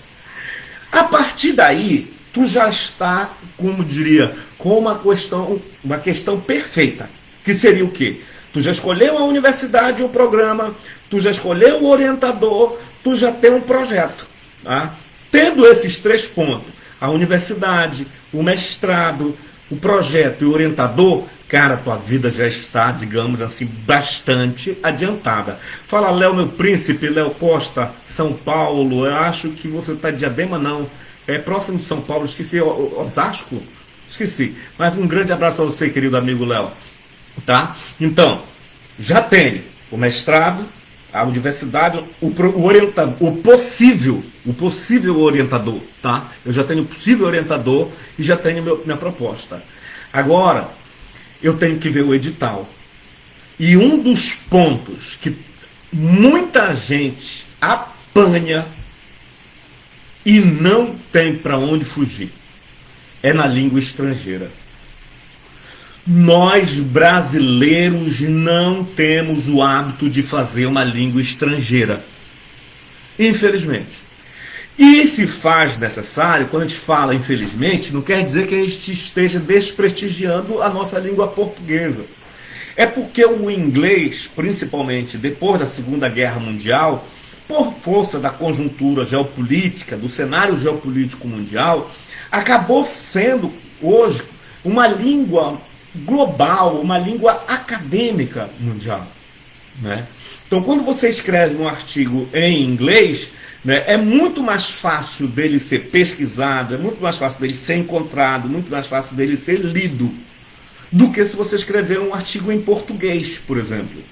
A partir daí, tu já está, como diria, com uma questão perfeita. Que seria o quê? Tu já escolheu a universidade, o programa, tu já escolheu o orientador, tu já tem um projeto. Tá? Tendo esses 3 pontos, a universidade, o mestrado, o projeto e o orientador, cara, tua vida já está, digamos assim, bastante adiantada. Fala, Léo, meu príncipe, Léo Costa, São Paulo, eu acho que você está de Diadema, não. É próximo de São Paulo, esqueci, Osasco? Esqueci. Mas um grande abraço para você, querido amigo Léo. Tá? Então, já tenho o mestrado, a universidade, o orientador, o possível orientador, tá? Eu já tenho o possível orientador e já tenho minha proposta. Agora, eu tenho que ver o edital. E um dos pontos que muita gente apanha e não tem para onde fugir é na língua estrangeira. Nós, brasileiros, não temos o hábito de fazer uma língua estrangeira. Infelizmente. E se faz necessário, quando a gente fala infelizmente, não quer dizer que a gente esteja desprestigiando a nossa língua portuguesa. É porque o inglês, principalmente depois da Segunda Guerra Mundial, por força da conjuntura geopolítica, do cenário geopolítico mundial, acabou sendo hoje uma língua global, uma língua acadêmica mundial. Né? Então, quando você escreve um artigo em inglês, né, é muito mais fácil dele ser pesquisado, é muito mais fácil dele ser encontrado, muito mais fácil dele ser lido, do que se você escrever um artigo em português, por exemplo.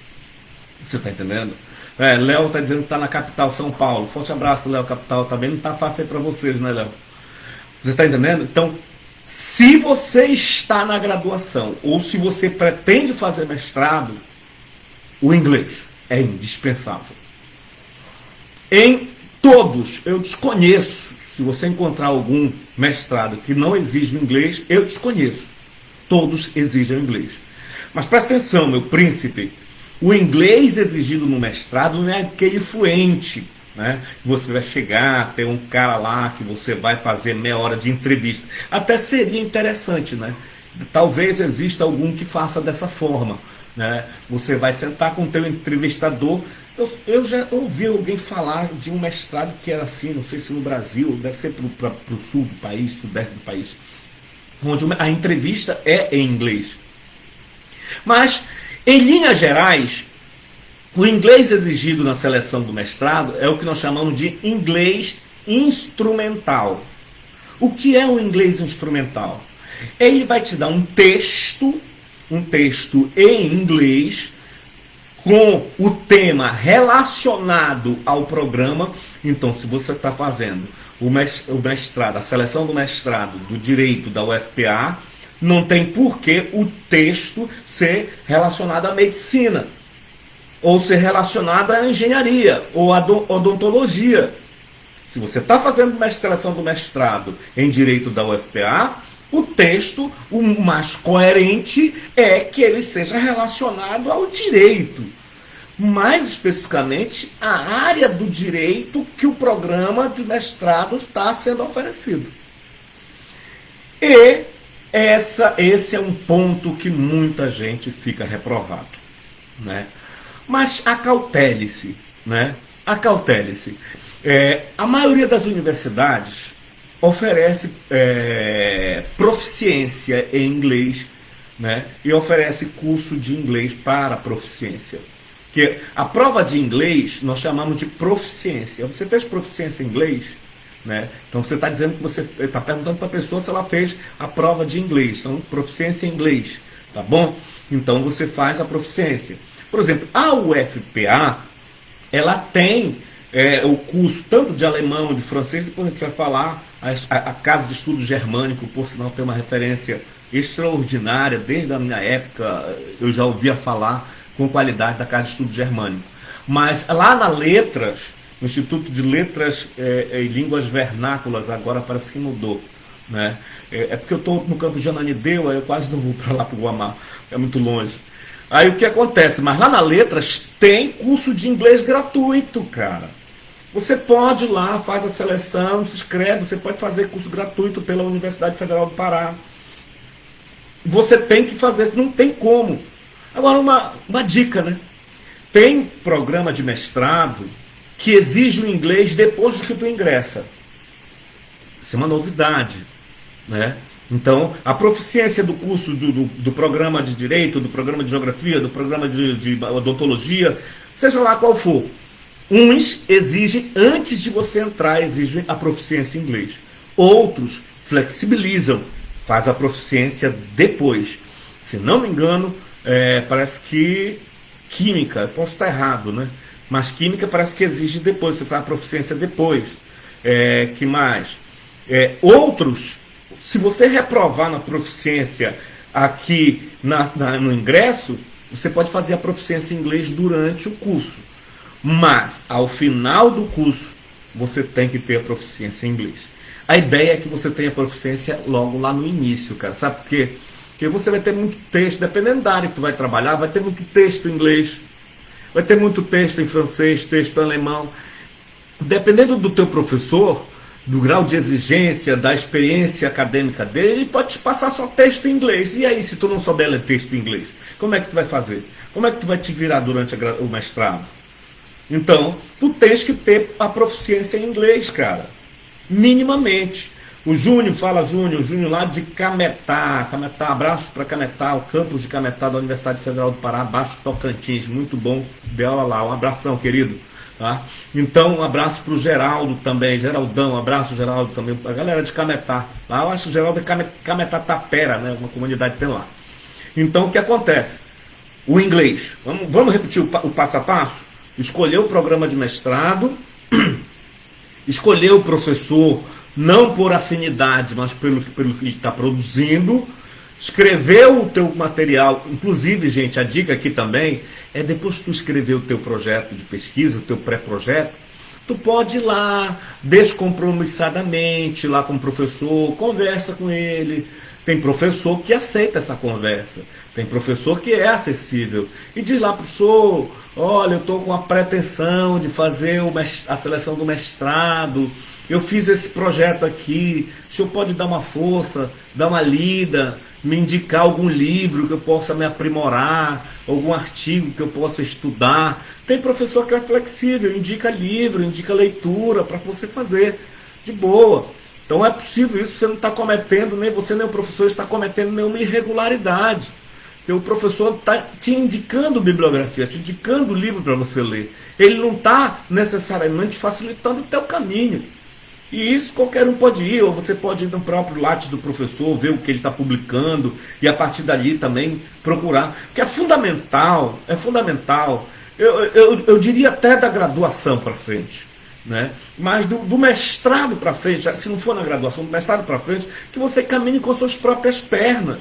Você está entendendo? Léo está dizendo que está na capital, São Paulo. Forte abraço, Léo, capital. Também não está fácil aí para vocês, né, Léo? Você está entendendo? Então, se você está na graduação ou se você pretende fazer mestrado, o inglês é indispensável. Em todos, eu desconheço, se você encontrar algum mestrado que não exige inglês, eu desconheço. Todos exigem inglês. Mas presta atenção, meu príncipe, o inglês exigido no mestrado não é aquele fluente, né? Você vai chegar, tem um cara lá que você vai fazer meia hora de entrevista. Até seria interessante, né? Talvez exista algum que faça dessa forma, né? Você vai sentar com o teu entrevistador. Eu já ouvi alguém falar de um mestrado que era assim, não sei se no Brasil, deve ser para o sul do país, sudeste do país, onde a entrevista é em inglês. Mas, em linhas gerais, o inglês exigido na seleção do mestrado é o que nós chamamos de inglês instrumental. O que é o inglês instrumental? Ele vai te dar um texto em inglês, com o tema relacionado ao programa. Então, se você está fazendo o mestrado, a seleção do mestrado do Direito da UFPA, não tem por que o texto ser relacionado à medicina, ou ser relacionado à engenharia, ou à odontologia. Se você está fazendo seleção do mestrado em Direito da UFPA, o texto, o mais coerente é que ele seja relacionado ao direito. Mais especificamente, a área do direito que o programa de mestrado está sendo oferecido. E esse é um ponto que muita gente fica reprovado, né? Mas acautele-se, né? Acautele-se. A maioria das universidades oferece proficiência em inglês, né? E oferece curso de inglês para proficiência. Que a prova de inglês nós chamamos de proficiência. Você fez proficiência em inglês? Né? Então você está dizendo que você está perguntando para a pessoa se ela fez a prova de inglês. Então, proficiência em inglês, tá bom? Então você faz a proficiência. Por exemplo, a UFPA, ela tem o curso tanto de alemão, de francês, depois a gente vai falar, a Casa de Estudo Germânico, por sinal, tem uma referência extraordinária, desde a minha época eu já ouvia falar com qualidade da Casa de Estudo Germânico. Mas lá na Letras, no Instituto de Letras e Línguas Vernáculas, agora parece que mudou, né? Porque eu estou no campo de Ananindeua, eu quase não vou para lá para o Guamá, é muito longe. Aí o que acontece? Mas lá na Letras tem curso de inglês gratuito, cara. Você pode ir lá, faz a seleção, se inscreve, você pode fazer curso gratuito pela Universidade Federal do Pará. Você tem que fazer, não tem como. Agora uma dica, né? Tem programa de mestrado que exige o inglês depois que tu ingressa. Isso é uma novidade, né? Então, a proficiência do curso do programa de Direito, do programa de Geografia, do programa de Odontologia, seja lá qual for, uns exigem, antes de você entrar, exigem a proficiência em inglês. Outros flexibilizam, faz a proficiência depois. Se não me engano, parece que Química, posso estar errado, né? Mas Química parece que exige depois, você faz a proficiência depois. Que mais? Outros, se você reprovar na proficiência aqui no ingresso, você pode fazer a proficiência em inglês durante o curso. Mas, ao final do curso, você tem que ter a proficiência em inglês. A ideia é que você tenha proficiência logo lá no início, cara. Sabe por quê? Porque você vai ter muito texto, dependendo da área que tu vai trabalhar, vai ter muito texto em inglês, vai ter muito texto em francês, texto em alemão. Dependendo do teu professor, do grau de exigência, da experiência acadêmica dele, ele pode te passar só texto em inglês. E aí, se tu não souber ler texto em inglês, como é que tu vai fazer? Como é que tu vai te virar durante o mestrado? Então, tu tens que ter a proficiência em inglês, cara. Minimamente. O Júnior lá de Cametá, abraço para Cametá, o campus de Cametá da Universidade Federal do Pará, Baixo Tocantins, muito bom, de aula lá, um abração, querido. Tá? Então, um abraço para o Geraldo também, Geraldão, um abraço Geraldo também, a galera de Cametá, lá eu acho que o Geraldo é Cametá Tapera, né, uma comunidade que tem lá. Então, o que acontece? O inglês, vamos repetir o passo a passo? Escolher o programa de mestrado, escolher o professor, não por afinidade, mas pelo que ele está produzindo, escrever o teu material. Inclusive, gente, a dica aqui também é, depois que tu escrever o teu projeto de pesquisa, o teu pré-projeto, tu pode ir lá, descompromissadamente, lá com o professor, conversa com ele. Tem professor que aceita essa conversa, tem professor que é acessível, e diz lá, professor, olha, eu estou com a pretensão de fazer a seleção do mestrado, eu fiz esse projeto aqui, o senhor pode dar uma força, dar uma lida, me indicar algum livro que eu possa me aprimorar, algum artigo que eu possa estudar. Tem professor que é flexível, indica livro, indica leitura para você fazer de boa. Então é possível isso, você não está cometendo, nem você nem o professor está cometendo nenhuma irregularidade. Porque o professor está te indicando bibliografia, te indicando livro para você ler. Ele não está necessariamente facilitando o teu caminho. E isso qualquer um pode ir, ou você pode ir no próprio Lattes do professor, ver o que ele está publicando, e a partir dali também procurar. Porque é fundamental, eu diria até da graduação para frente. Né? Mas do mestrado para frente, se não for na graduação, do mestrado para frente, que você caminhe com suas próprias pernas.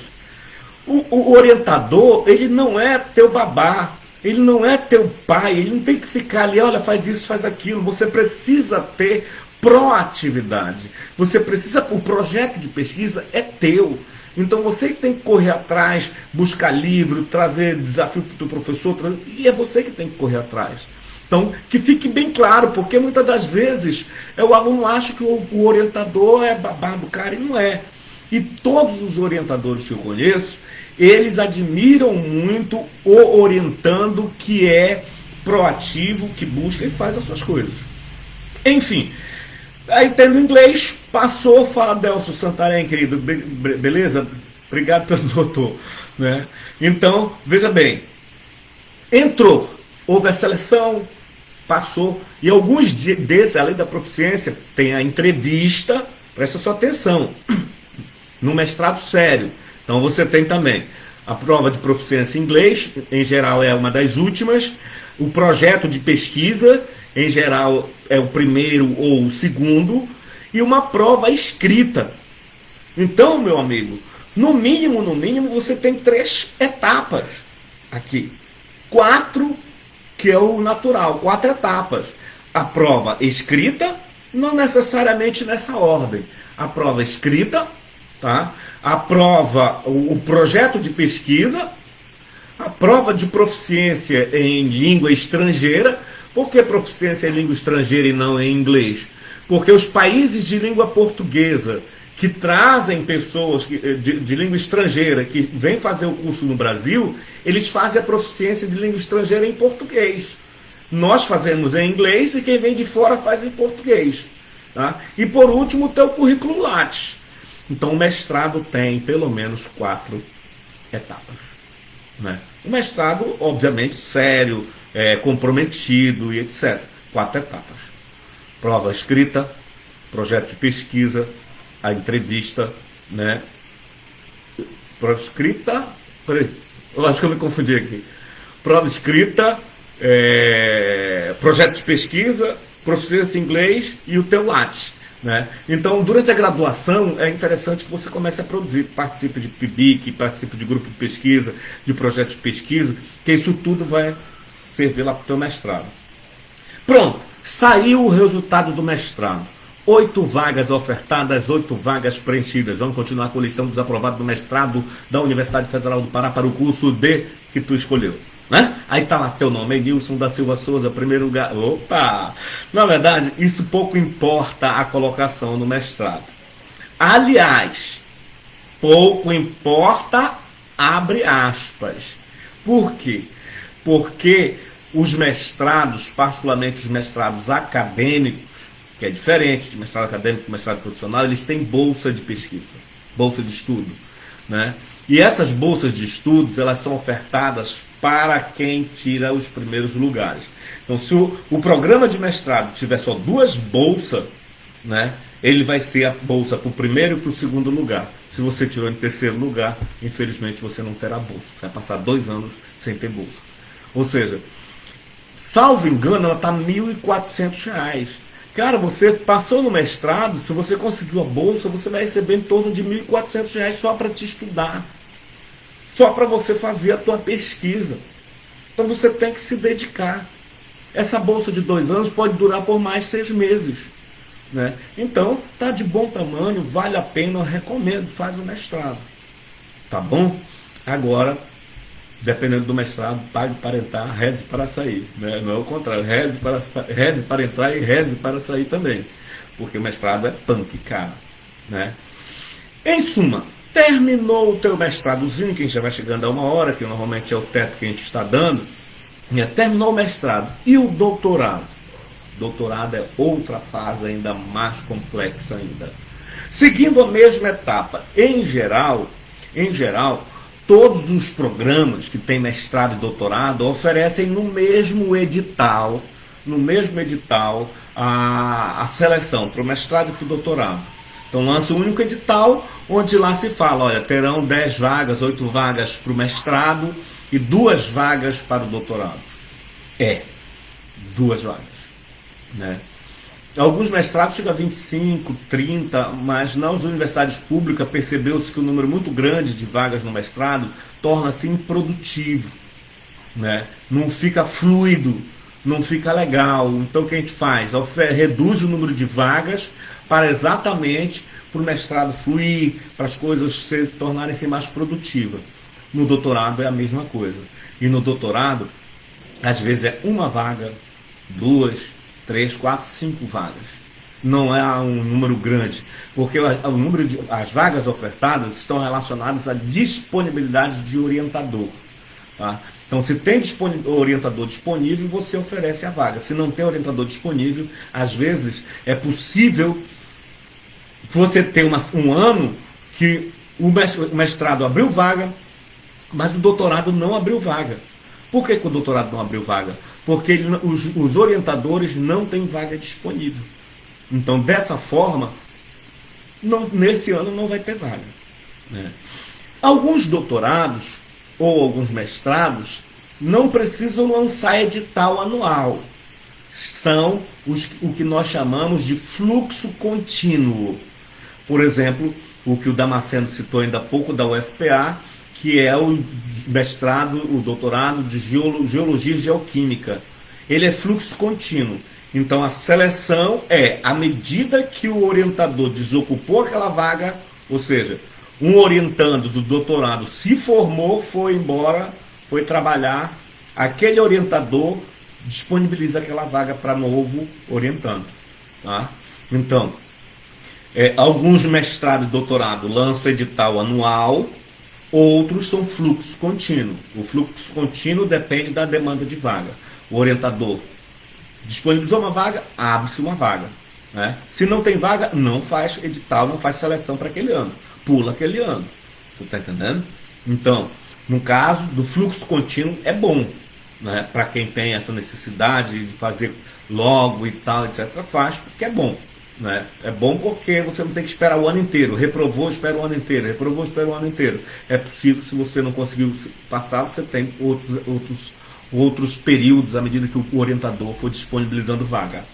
O orientador, ele não é teu babá, ele não é teu pai, ele não tem que ficar ali, olha, faz isso, faz aquilo. Você precisa ter proatividade. Você precisa, o projeto de pesquisa é teu. Então você que tem que correr atrás, buscar livro, trazer desafio para o professor, e é você que tem que correr atrás. Então, que fique bem claro, porque muitas das vezes o aluno acha que o orientador é babado, cara, e não é. E todos os orientadores que eu conheço, eles admiram muito o orientando que é proativo, que busca e faz as suas coisas. Enfim, aí tendo inglês, passou, fala Delcio Santarém, querido, beleza? Obrigado pelo doutor. Né? Então, veja bem, entrou, houve a seleção, passou, e alguns desses, além da proficiência, tem a entrevista, presta sua atenção, no mestrado sério. Então você tem também a prova de proficiência em inglês, em geral é uma das últimas, o projeto de pesquisa, em geral é o primeiro ou o segundo, e uma prova escrita. Então, meu amigo, no mínimo, você tem 3 etapas aqui. 4, que é o natural, 4 etapas. A prova escrita, não necessariamente nessa ordem. A prova escrita, tá? A prova, o projeto de pesquisa, a prova de proficiência em língua estrangeira. Por que proficiência em língua estrangeira e não em inglês? Porque os países de língua portuguesa que trazem pessoas de língua estrangeira que vêm fazer o curso no Brasil, eles fazem a proficiência de língua estrangeira em português. Nós fazemos em inglês e quem vem de fora faz em português. Tá? E por último, o teu currículo Lattes. Então o mestrado tem pelo menos 4 etapas. Né? O mestrado, obviamente, sério, comprometido e etc. 4 etapas. Prova escrita, projeto de pesquisa, a entrevista, né? Prova escrita, peraí, eu acho que eu me confundi aqui. Prova escrita, projeto de pesquisa, proficiência em inglês e o teu Lattes. Né? Então, durante a graduação, é interessante que você comece a produzir, participe de PIBIC, participe de grupo de pesquisa, de projeto de pesquisa, que isso tudo vai servir lá para o teu mestrado. Pronto, saiu o resultado do mestrado. 8 vagas ofertadas, 8 vagas preenchidas. Vamos continuar com a listão dos aprovados do mestrado da Universidade Federal do Pará para o curso D que tu escolheu. Né? Aí tá lá teu nome, Edilson da Silva Souza, primeiro lugar. Opa! Na verdade, isso pouco importa a colocação no mestrado. Aliás, pouco importa, abre aspas. Por quê? Porque os mestrados, particularmente os mestrados acadêmicos, que é diferente de mestrado acadêmico e mestrado profissional, eles têm bolsa de pesquisa, bolsa de estudo. Né? E essas bolsas de estudos, elas são ofertadas para quem tira os primeiros lugares. Então, se o programa de mestrado tiver só 2 bolsas, né, ele vai ser a bolsa para o primeiro e para o segundo lugar. Se você tirou em terceiro lugar, infelizmente você não terá bolsa. Você vai passar 2 anos sem ter bolsa. Ou seja, salvo engano, ela está R$ 1.400. Cara, você passou no mestrado, se você conseguiu a bolsa, você vai receber em torno de R$ 1.400 só para te estudar. Só para você fazer a tua pesquisa. Então você tem que se dedicar. Essa bolsa de 2 anos pode durar por mais 6 meses. Né? Então, tá de bom tamanho, vale a pena, eu recomendo, faz o mestrado. Tá bom? Agora, dependendo do mestrado, pague para entrar, reze para sair. Né? Não é o contrário, reze para entrar e reze para sair também. Porque o mestrado é punk, cara. Né? Em suma, terminou o teu mestradozinho, que a gente já vai chegando a 1 hora, que normalmente é o teto que a gente está dando. Terminou o mestrado. E o doutorado? Doutorado é outra fase ainda mais complexa ainda. Seguindo a mesma etapa, em geral, todos os programas que têm mestrado e doutorado oferecem no mesmo edital a seleção para o mestrado e para o doutorado. Então lança um único edital, onde lá se fala, olha, terão 10 vagas, 8 vagas para o mestrado e 2 vagas para o doutorado. 2 vagas. Né? Alguns mestrados chegam a 25, 30, mas nas universidades públicas percebeu-se que o número muito grande de vagas no mestrado torna-se improdutivo. Né? Não fica fluido não fica legal. Então o que a gente faz? Reduz o número de vagas para exatamente para o mestrado fluir, para as coisas se tornarem mais produtivas. No doutorado é a mesma coisa. E no doutorado, às vezes é uma vaga, 2, 3, 4, 5 vagas. Não é um número grande, porque as vagas ofertadas estão relacionadas à disponibilidade de orientador. Tá? Então, se tem orientador disponível, você oferece a vaga. Se não tem orientador disponível, às vezes é possível você ter um ano que o mestrado abriu vaga, mas o doutorado não abriu vaga. Por que o doutorado não abriu vaga? Porque os orientadores não têm vaga disponível. Então, dessa forma, nesse ano não vai ter vaga. Né? Alguns doutorados ou alguns mestrados não precisam lançar edital anual. São o que nós chamamos de fluxo contínuo. Por exemplo, o que o Damasceno citou ainda há pouco da UFPA, que é o mestrado, o doutorado de Geologia e Geoquímica. Ele é fluxo contínuo. Então a seleção é à medida que o orientador desocupou aquela vaga, ou seja, um orientando do doutorado se formou, foi embora, foi trabalhar, aquele orientador disponibiliza aquela vaga para novo orientando. Tá? Então, alguns mestrado e doutorado lançam edital anual, outros são fluxo contínuo. O fluxo contínuo depende da demanda de vaga. O orientador disponibilizou uma vaga, abre-se uma vaga. Né? Se não tem vaga, não faz edital, não faz seleção para aquele ano. Pula aquele ano. Você está entendendo? Então, no caso do fluxo contínuo, é bom. Né? Para quem tem essa necessidade de fazer logo e tal, etc., faz, porque é bom. Né? É bom porque você não tem que esperar o ano inteiro. Reprovou, espera o ano inteiro. Reprovou, espera o ano inteiro. É possível, se você não conseguiu passar, você tem outros períodos à medida que o orientador for disponibilizando vaga.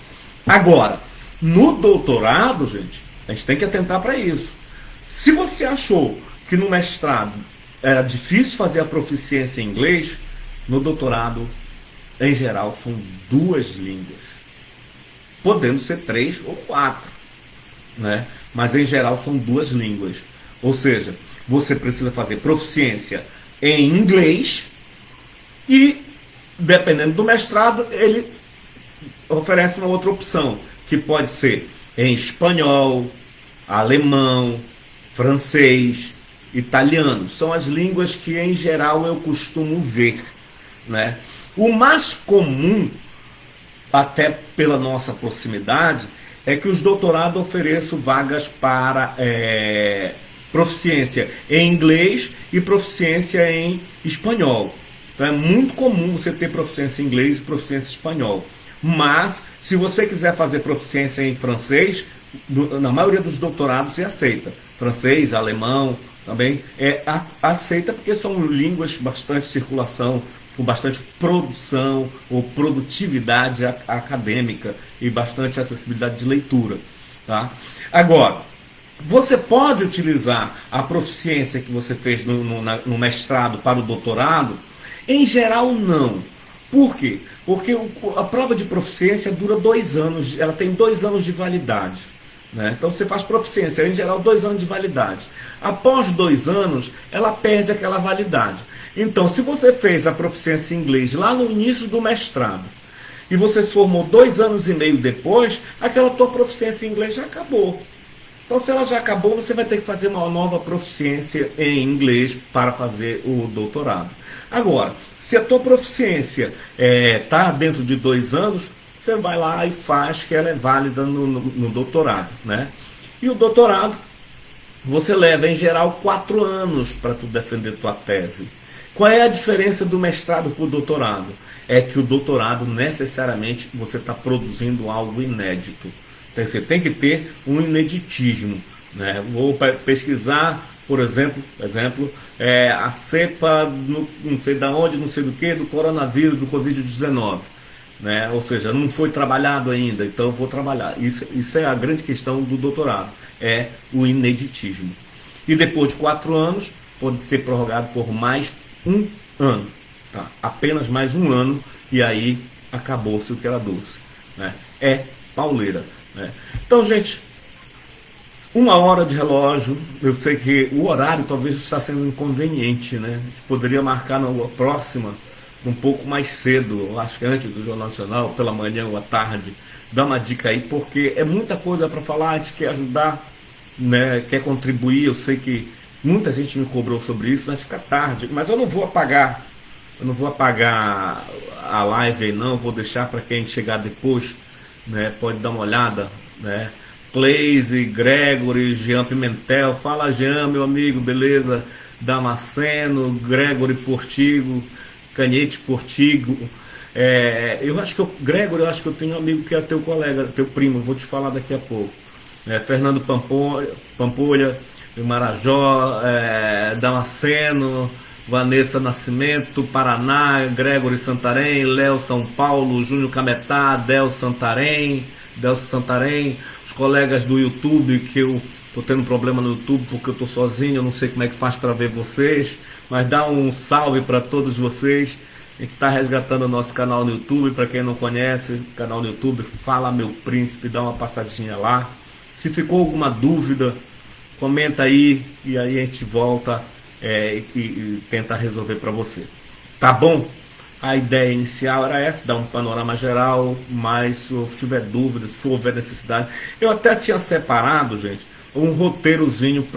Agora, no doutorado, gente, a gente tem que atentar para isso. Se você achou que no mestrado era difícil fazer a proficiência em inglês, no doutorado, em geral, são 2 línguas. Podendo ser 3 ou 4. Né? Mas em geral são 2 línguas. Ou seja, você precisa fazer proficiência em inglês e, dependendo do mestrado, ele oferece uma outra opção, que pode ser em espanhol, alemão, francês, italiano. São as línguas que, em geral, eu costumo ver. Né? O mais comum, até pela nossa proximidade, é que os doutorados ofereçam vagas para proficiência em inglês e proficiência em espanhol. Então é muito comum você ter proficiência em inglês e proficiência em espanhol. Mas, se você quiser fazer proficiência em francês, na maioria dos doutorados você aceita. Francês, alemão, também aceita, porque são línguas bastante circulação, com bastante produção ou produtividade acadêmica e bastante acessibilidade de leitura. Tá? Agora, você pode utilizar a proficiência que você fez no mestrado para o doutorado? Em geral, não. Por quê? Porque a prova de proficiência dura 2 anos, ela tem 2 anos de validade. Né? Então você faz proficiência, em geral, 2 anos de validade. Após 2 anos, ela perde aquela validade. Então, se você fez a proficiência em inglês lá no início do mestrado e você se formou 2 anos e meio depois, aquela tua proficiência em inglês já acabou. Então, se ela já acabou, você vai ter que fazer uma nova proficiência em inglês para fazer o doutorado. Agora, se a tua proficiência está dentro de 2 anos, você vai lá e faz, que ela é válida no doutorado. Né? E o doutorado, você leva, em geral, 4 anos para tu defender tua tese. Qual é a diferença do mestrado para o doutorado? É que o doutorado, necessariamente, você está produzindo algo inédito. Então, você tem que ter um ineditismo. Né? Vou pesquisar, por exemplo, a cepa, não sei de onde, não sei do que, do coronavírus, do Covid-19. Né? Ou seja, não foi trabalhado ainda, então eu vou trabalhar. Isso é a grande questão do doutorado, é o ineditismo. E depois de 4 anos, pode ser prorrogado por mais 1 ano. Tá? Apenas mais 1 ano, e aí acabou-se o que era doce, né? É pauleira, né? Então, gente, 1 hora de relógio, eu sei que o horário talvez está sendo inconveniente, né? A gente poderia marcar na próxima um pouco mais cedo, eu acho que antes do Jornal Nacional, pela manhã ou à tarde. Dá uma dica aí, porque é muita coisa para falar, a gente quer ajudar, né? Quer contribuir, eu sei que muita gente me cobrou sobre isso, vai ficar tarde, mas eu não vou apagar a live aí não, vou deixar para quem chegar depois, né? Pode dar uma olhada, né? Cleise, Gregory, Jean Pimentel, fala Jean, meu amigo, beleza? Damasceno, Gregory Portigo, Canhete Portigo. Eu acho que Gregory, eu acho que eu tenho um amigo que é teu colega, teu primo, vou te falar daqui a pouco. Fernando Pampolha, Marajó, Damasceno, Vanessa Nascimento, Paraná, Gregory Santarém, Léo São Paulo, Júnior Cametá, Delcio Santarém, os colegas do YouTube, que eu tô tendo problema no YouTube porque eu tô sozinho, eu não sei como é que faz para ver vocês, mas dá um salve para todos vocês. A gente está resgatando o nosso canal no YouTube, para quem não conhece, canal no YouTube, Fala Meu Príncipe, dá uma passadinha lá. Se ficou alguma dúvida, comenta aí e aí a gente volta e tenta resolver para você. Tá bom? A ideia inicial era essa, dar um panorama geral, mas se eu tiver dúvidas, se for houver necessidade. Eu até tinha separado, gente, um roteirozinho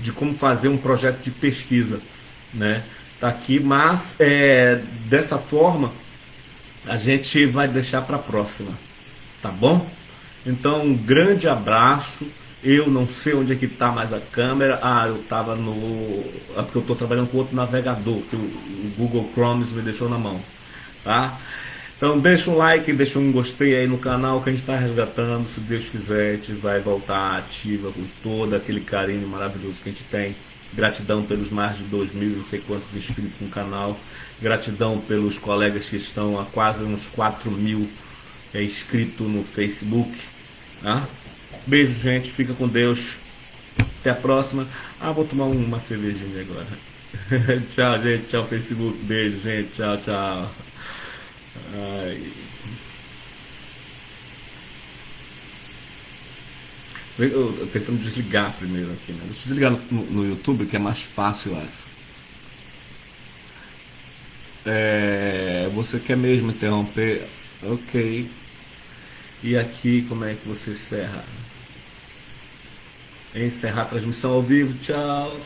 de como fazer um projeto de pesquisa, né? Tá aqui, mas dessa forma a gente vai deixar para a próxima, tá bom? Então, um grande abraço. Eu não sei onde é que está mais a câmera. Eu estava no. É porque eu estou trabalhando com outro navegador, que o Google Chrome me deixou na mão. Tá? Então deixa um like, deixa um gostei aí no canal que a gente está resgatando. Se Deus quiser, a gente vai voltar ativa com todo aquele carinho maravilhoso que a gente tem. Gratidão pelos mais de 2.000, não sei quantos inscritos no canal. Gratidão pelos colegas que estão há quase uns 4.000 inscritos no Facebook. Tá? Beijo, gente. Fica com Deus. Até a próxima. Vou tomar uma cervejinha agora. Tchau, gente. Tchau, Facebook. Beijo, gente. Tchau, tchau. Ai. Eu tô tentando desligar primeiro aqui, né? Deixa eu desligar no YouTube, que é mais fácil, eu acho. Você quer mesmo interromper? Ok. E aqui, como é que você encerra? Encerrar a transmissão ao vivo. Tchau.